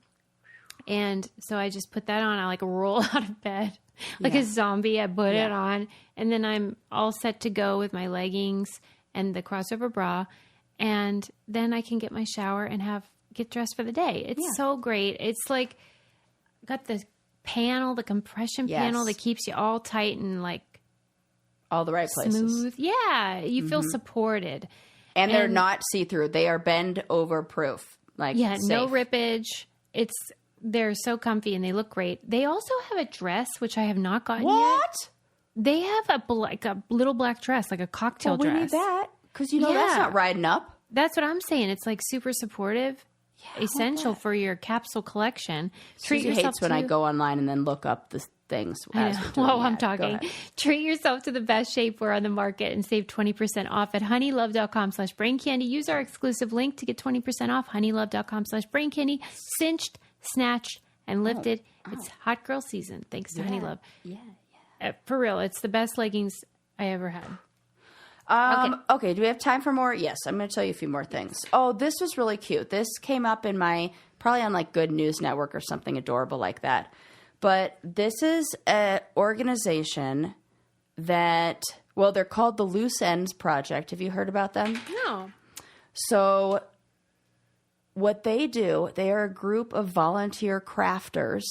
And so I just put that on. I like roll out of bed like a zombie. I put it on. And then I'm all set to go with my leggings and the crossover bra. And then I can get my shower and get dressed for the day. It's so great. It's like got the compression panel that keeps you all tight and like all the right places. Smooth. Yeah. You feel supported. And they're not see-through. They are bend over proof. Like safe. No rippage. It's they're so comfy and they look great. They also have a dress, which I have not gotten yet. What? They have a little black dress, like a cocktail dress. We need that because that's not riding up. That's what I'm saying. It's like super supportive, essential for your capsule collection. Susie hates when I go online and then look up the things. While I'm talking, treat yourself to the best shapewear on the market and save 20% off at honeylove.com/braincandy. Use our exclusive link to get 20% off. honeylove.com/braincandy. Cinched, snatched, and lifted. It's hot girl season. Thanks to Honeylove. Yeah. For real, it's the best leggings I ever had. Okay, do we have time for more? Yes, I'm going to tell you a few more things. Oh, this was really cute. This came up in probably on like Good News Network or something adorable like that. But this is an organization that, they're called the Loose Ends Project. Have you heard about them? No. So what they do, they are a group of volunteer crafters.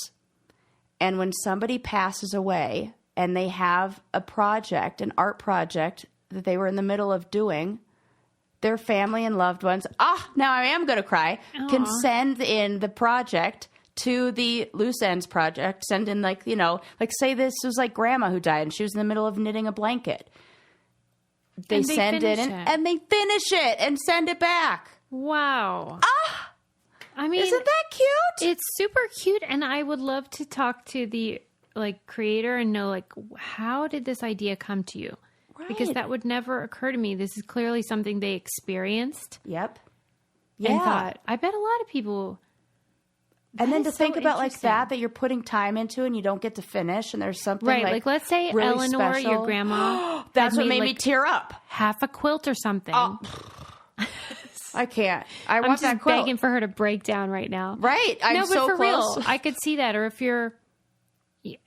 And when somebody passes away and they have a project, an art project that they were in the middle of doing, their family and loved ones, now I am going to cry, can send in the project to the Loose Ends Project. Send in say this was like grandma who died and she was in the middle of knitting a blanket. They send it in and they finish it and send it back. Wow. I mean, isn't that cute? It's super cute, and I would love to talk to the creator and know how did this idea come to you? Right. Because that would never occur to me. This is clearly something they experienced. Yep. And thought, I bet a lot of people. And then to think about that you're putting time into and you don't get to finish, and there's something right. Let's say really Eleanor, special. your grandma. That's what made me tear up. Half a quilt or something. Oh. I can't. I'm just that quilt. begging for her to break down right now. Right. But so for close. real, I could see that. Or if you're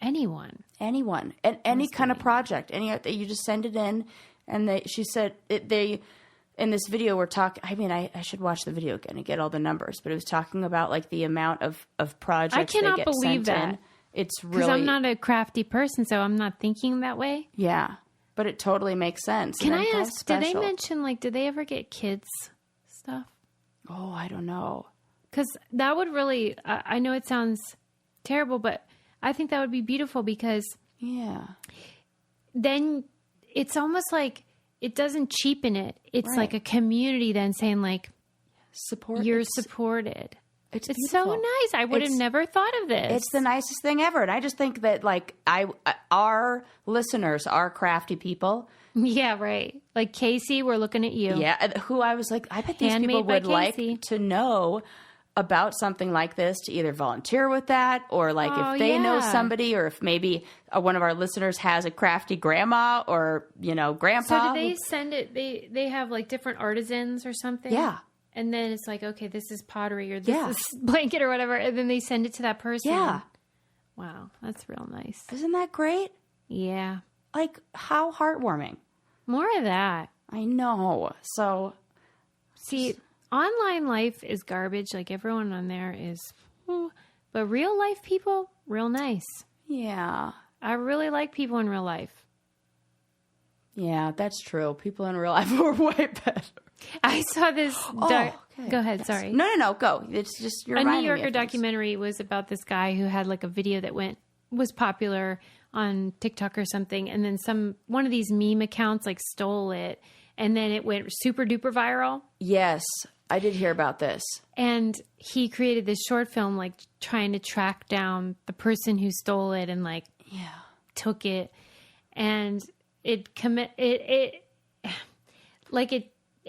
anyone, and any kind of project, you just send it in, and she said they in this video we're talking. I mean, I should watch the video again and get all the numbers, but it was talking about the amount of projects. I cannot they get believe sent that. In. It's really because I'm not a crafty person, so I'm not thinking that way. Yeah, but it totally makes sense. Can I ask? Did they mention did they ever get kids stuff? Oh, I don't know. Because that would really, I know it sounds terrible, but I think that would be beautiful because then it's almost like it doesn't cheapen it. It's like a community then saying support. You're supported. It's so nice. I would have never thought of this. It's the nicest thing ever. And I just think that our listeners are crafty people. Yeah, right. Like Casey, we're looking at you. Yeah, who I was like, I bet these people would like to know about something like this to either volunteer with that or if they know somebody or if maybe one of our listeners has a crafty grandma or, grandpa. So do they send it? They have different artisans or something? Yeah. And then it's okay, this is pottery or this is blanket or whatever. And then they send it to that person. Yeah. Wow, that's real nice. Isn't that great? Yeah. How heartwarming. More of that. I know. So, see, online life is garbage. Everyone on there is, but real life people, real nice. Yeah. I really like people in real life. Yeah, that's true. People in real life are way better. I saw this. Okay. Go ahead. Yes. Sorry. No. Go. It's just you're a New Yorker documentary was about this guy who had a video that was popular on TikTok or something, and then one of these meme accounts stole it, and then it went super duper viral. Yes, I did hear about this. And he created this short film trying to track down the person who stole it and took it, and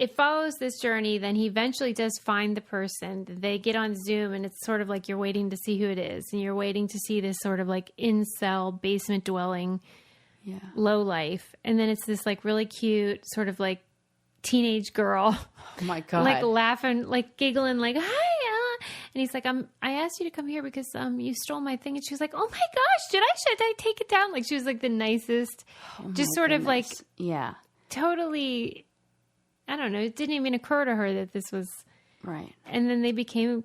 it follows this journey. Then he eventually does find the person. They get on Zoom, and it's sort of you're waiting to see who it is. And you're waiting to see this sort of incel, basement dwelling, low life. And then it's this really cute sort of teenage girl. Oh my God. Laughing, giggling, hi, Ella. And he's I asked you to come here because you stole my thing. And she was oh my gosh, should I take it down? She was the nicest, just sort goodness. Of totally... I don't know. It didn't even occur to her that this was right. And then they became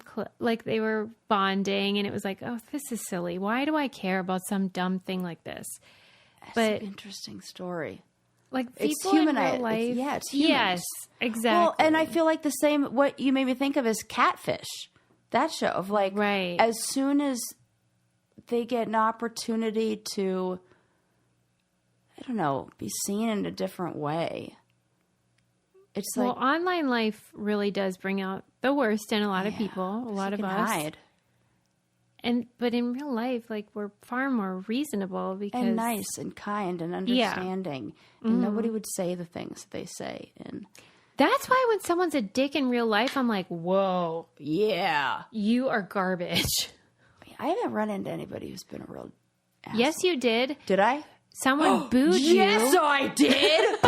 they were bonding, and it was oh, this is silly. Why do I care about some dumb thing like this? That's an interesting story. It's people in real life. It's humans. Yes, exactly. Well, and I feel the same. What you made me think of is catfish. that show of like, Right. as soon as they get an opportunity to, I don't know, be seen in a different way. It's like, Well, online life really does bring out the worst in a lot of people, a lot of you can us. hide. But in real life, like, we're far more reasonable because And nice and kind and understanding. And nobody would say the things they say. And that's why when someone's a dick in real life, I'm like, whoa, yeah. you are garbage. I haven't run into anybody who's been a real asshole. Yes, you did. Did I? Someone booed you. Yes, I did.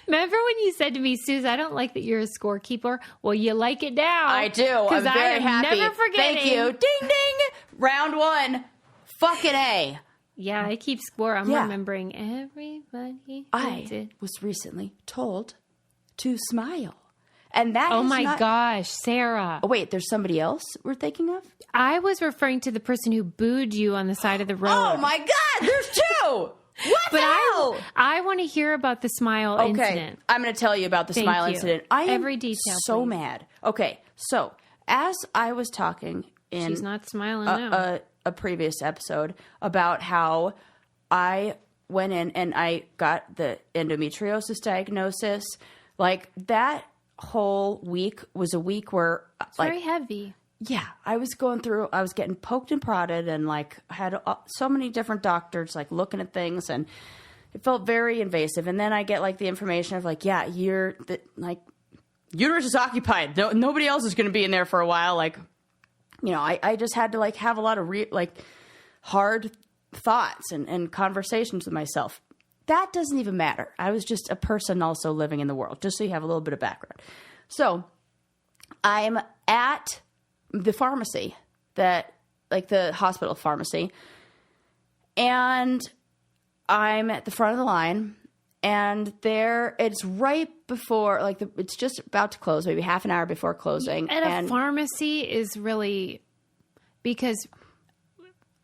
Remember when you said to me, Suze, I don't like that you're a scorekeeper. Well, you like it now. I do. I'm very happy. Never forgetting. Thank you. Ding, ding. Round 1. Fucking A. Yeah, I keep score. I'm Yeah. remembering everybody. I was recently told to smile. And that Oh is my not- gosh, Sarah. Oh, wait, there's somebody else we're thinking of? I was referring to the person who booed you on the side of the road. Oh my God, there's 2. What But the hell? I want to hear about the smile incident. I'm going to tell you about the Thank smile you. incident. I am Every detail, so please. mad. Okay, so as I was talking in She's not smiling now. a previous episode about how I went in and I got the endometriosis diagnosis, like that whole week was a week where It's very heavy. yeah, I was getting poked and prodded and like had so many different doctors like looking at things and it felt very invasive. And then I get like the information of like, yeah, uterus is occupied. Nobody else is going to be in there for a while. Like, you know, I just had to like have a lot of hard thoughts and conversations with myself. That doesn't even matter. I was just a person also living in the world, just so you have a little bit of background. So I'm at the pharmacy like the hospital pharmacy, and I'm at the front of the line, and it's right before, like, it's just about to close, maybe half an hour before closing. And a pharmacy is really, because,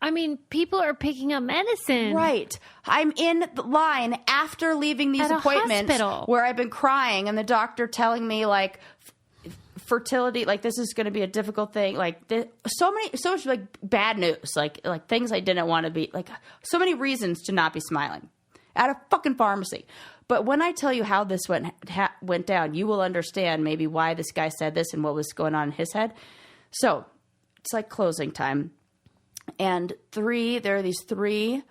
I mean, people are picking up medicine. Right. I'm in the line after leaving these At a appointments hospital. where I've been crying, and the doctor telling me, like, fertility, like, this is going to be a difficult thing. Like, so much, like, bad news, like things I didn't want to be, like, so many reasons to not be smiling at a fucking pharmacy. But when I tell you how this went down, you will understand maybe why this guy said this and what was going on in his head. So it's like closing time. And there are these 3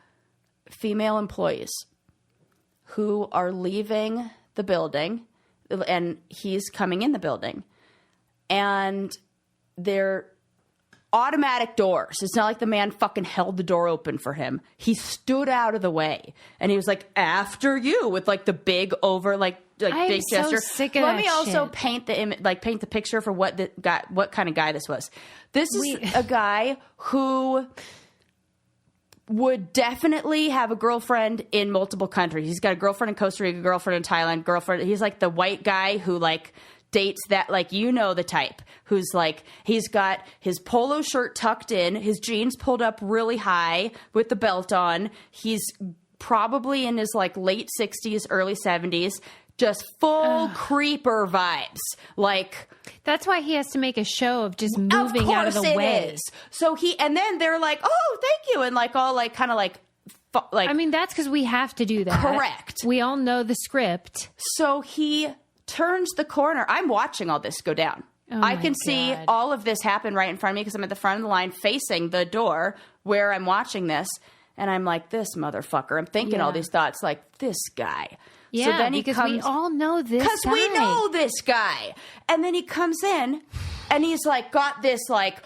female employees who are leaving the building, and he's coming in the building. And they're automatic doors. It's not like the man fucking held the door open for him. He stood out of the way, and he was like, "After you," with like the big big gesture. So sick of Let that me also shit. paint the picture for what kind of guy this was. This is a guy who would definitely have a girlfriend in multiple countries. He's got a girlfriend in Costa Rica, girlfriend in Thailand, he's like the white guy who like dates that, like, you know, the type who's like, he's got his polo shirt tucked in, his jeans pulled up really high with the belt on. He's probably in his like late 60s, early 70s, just full creeper vibes. Like, That's why he has to make a show of just moving out of the way. Is. So and then they're like, "Oh, thank you," and like all like kind of like I mean, that's because we have to do that. Correct. We all know the script. So he turns the corner. I'm watching all this go down. Oh I my can see God. all of this happen right in front of me because I'm at the front of the line facing the door where I'm watching this. And I'm like, this motherfucker. I'm thinking all these thoughts like, this guy. Yeah, so then because we all know this Because guy. we know this guy. And then he comes in and he's like, got this like,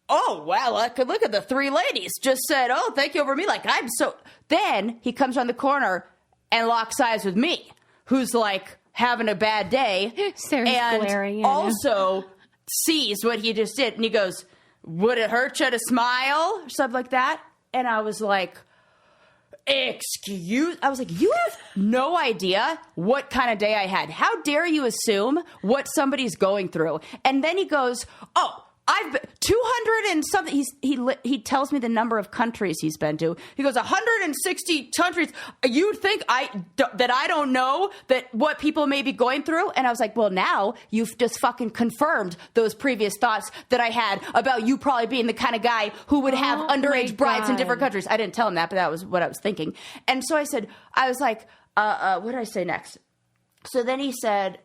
oh, well, I could look at the 3 ladies just said, oh, thank you over me. Like, I'm so. Then he comes around the corner and locks eyes with me, who's like having a bad day. Sarah's glaring and at him. also sees what he just did. And he goes, would it hurt you to smile? Or something like that. And I was like, I was like, you have no idea what kind of day I had. How dare you assume what somebody's going through? And then he goes, oh, I've been 200 and something. He tells me the number of countries he's been to. He goes 160 countries. You think that I don't know that what people may be going through? And I was like, well, now you've just fucking confirmed those previous thoughts that I had about you probably being the kind of guy who would have underage brides in different countries. I didn't tell him that, but that was what I was thinking. And so I said, I was like, what did I say next? So then he said,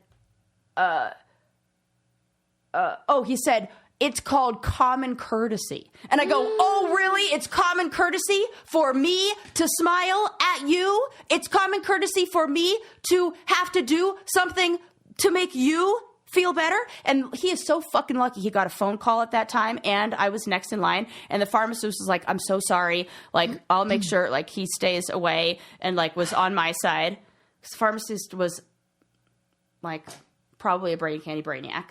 he said, it's called common courtesy. And I go, oh, really? It's common courtesy for me to smile at you? It's common courtesy for me to have to do something to make you feel better? And he is so fucking lucky he got a phone call at that time, and I was next in line, and the pharmacist was like, I'm so sorry. Like, I'll make sure, like, he stays away, and, like, was on my side. Because the pharmacist was, like, probably a brain candy brainiac.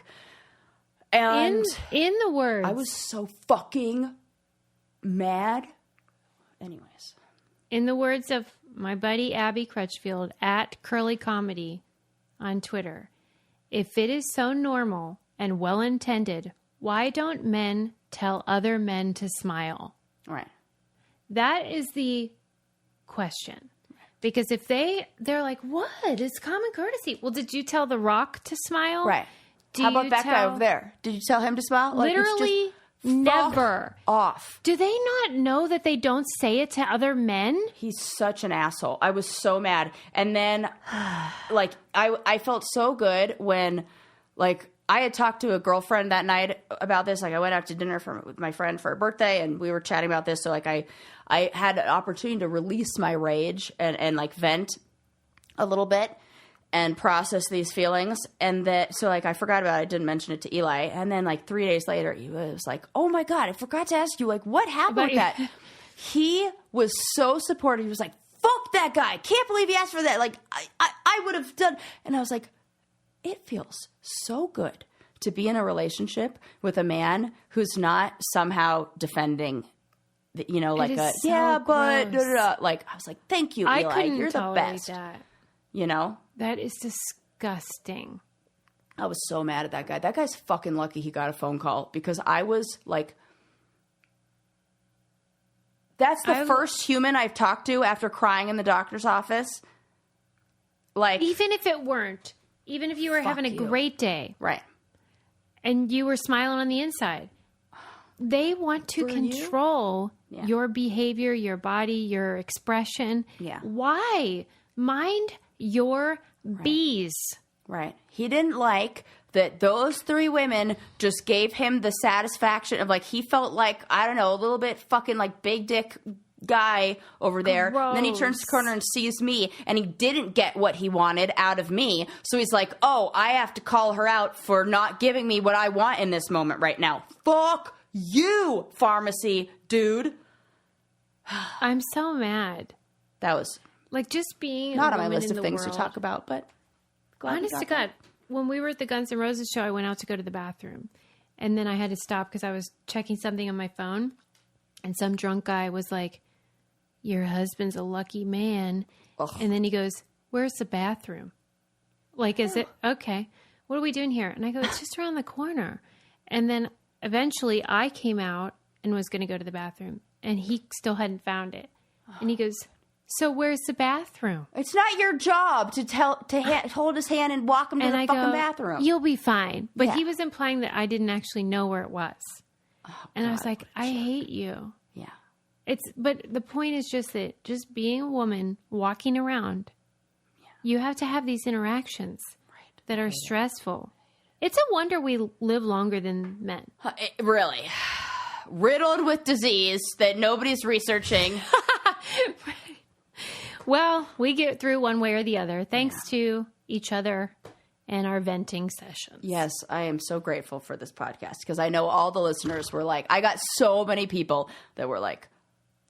And in the words, I was so fucking mad. Anyways, in the words of my buddy Abby Crutchfield at Curly Comedy on Twitter, if it is so normal and well intended, why don't men tell other men to smile? Right. That is the question. Because if they're like, what? It's common courtesy. Well, did you tell The Rock to smile? Right. How about that guy over there? Did you tell him to smile? Like, literally never. Off. Do they not know that they don't say it to other men? He's such an asshole. I was so mad. And then, like, I felt so good when, like, I had talked to a girlfriend that night about this. Like, I went out to dinner with my friend for her birthday, and we were chatting about this. So, like, I had an opportunity to release my rage and like, vent a little bit and process these feelings. And so, like, I forgot about it. I didn't mention it to Eli. And then, like, 3 days later, he was like, oh, my God, I forgot to ask you, like, what happened with that? He was so supportive. He was like, fuck that guy. Can't believe he asked for that. Like, I would have done. And I was like, it feels so good to be in a relationship with a man who's not somehow defending, like but like, I was like, thank you, Eli. I couldn't You're the best. That. That is disgusting. I was so mad at that guy. That guy's fucking lucky he got a phone call, because I was like, that's the first human I've talked to after crying in the doctor's office. Like, even if you were having a great day. Right. And you were smiling on the inside. They want to control your behavior, your body, your expression. Yeah. Why? Mind your bees. Right. He didn't like that those three women just gave him the satisfaction of, like, he felt like, I don't know, a little bit fucking like big dick guy over there. Gross. And then he turns the corner and sees me, and he didn't get what he wanted out of me. So he's like, oh, I have to call her out for not giving me what I want in this moment right now. Fuck you, pharmacy dude. I'm so mad. That was like just being not a on my woman list in of the things world. to talk about, but honest to God, when we were at the Guns N' Roses show, I went out to go to the bathroom, and then I had to stop because I was checking something on my phone, and some drunk guy was like, your husband's a lucky man. Ugh. And then he goes, where's the bathroom? Like, is it okay? What are we doing here? And I go, it's just around the corner. And then eventually I came out and was going to go to the bathroom, and he still hadn't found it. And he goes, so where's the bathroom? It's not your job to hold his hand and walk him to the fucking bathroom. You'll be fine. But he was implying that I didn't actually know where it was. Oh, and God, I was like, I hate you. Yeah. But the point is just that just being a woman walking around, you have to have these interactions that are stressful. It's a wonder we live longer than men. Really. Riddled with disease that nobody's researching. Well, we get through one way or the other, thanks to each other and our venting sessions. Yes, I am so grateful for this podcast, because I know all the listeners were like, I got so many people that were like,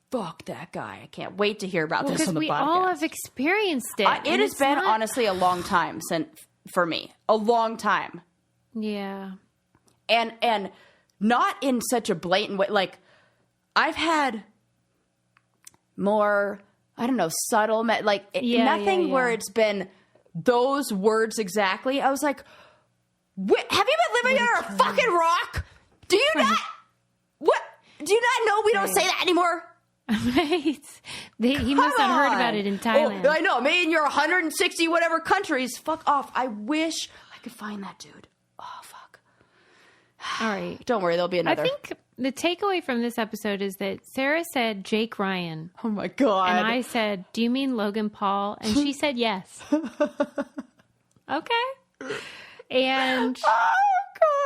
fuck that guy. I can't wait to hear about this on the podcast. Because we all have experienced it. It has been, honestly, a long time for me. A long time. Yeah. And not in such a blatant way. Like, I've had more, I don't know, subtle, nothing where it's been those words exactly. I was like, have you been living under a fucking rock? Do you not? What? Do you not know we don't say that anymore? Right. He must have heard about it in Thailand. Oh, I know. Maybe in your 160 whatever countries. Fuck off. I wish I could find that dude. Oh, fuck. All right. Don't worry. There'll be another. I think the takeaway from this episode is that Sarah said Jake Ryan. Oh, my God. And I said, do you mean Logan Paul? And she said yes. Okay. And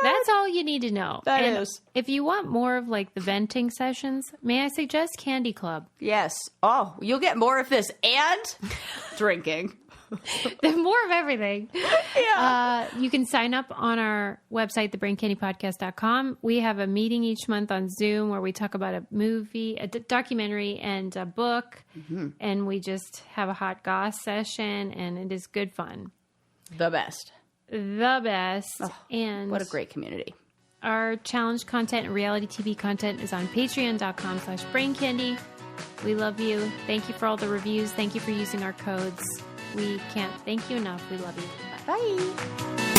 that's all you need to know. That and is. If you want more of like the venting sessions, may I suggest Candy Club? Yes. Oh, you'll get more of this and drinking. More of everything. Yeah. You can sign up on our website, thebraincandypodcast.com. We have a meeting each month on Zoom where we talk about a movie, a documentary, and a book. Mm-hmm. And we just have a hot goss session, and it is good fun. The best. The best. Oh, and what a great community. Our challenge content and reality TV content is on patreon.com/braincandy. We love you. Thank you for all the reviews. Thank you for using our codes. We can't thank you enough. We love you. Bye.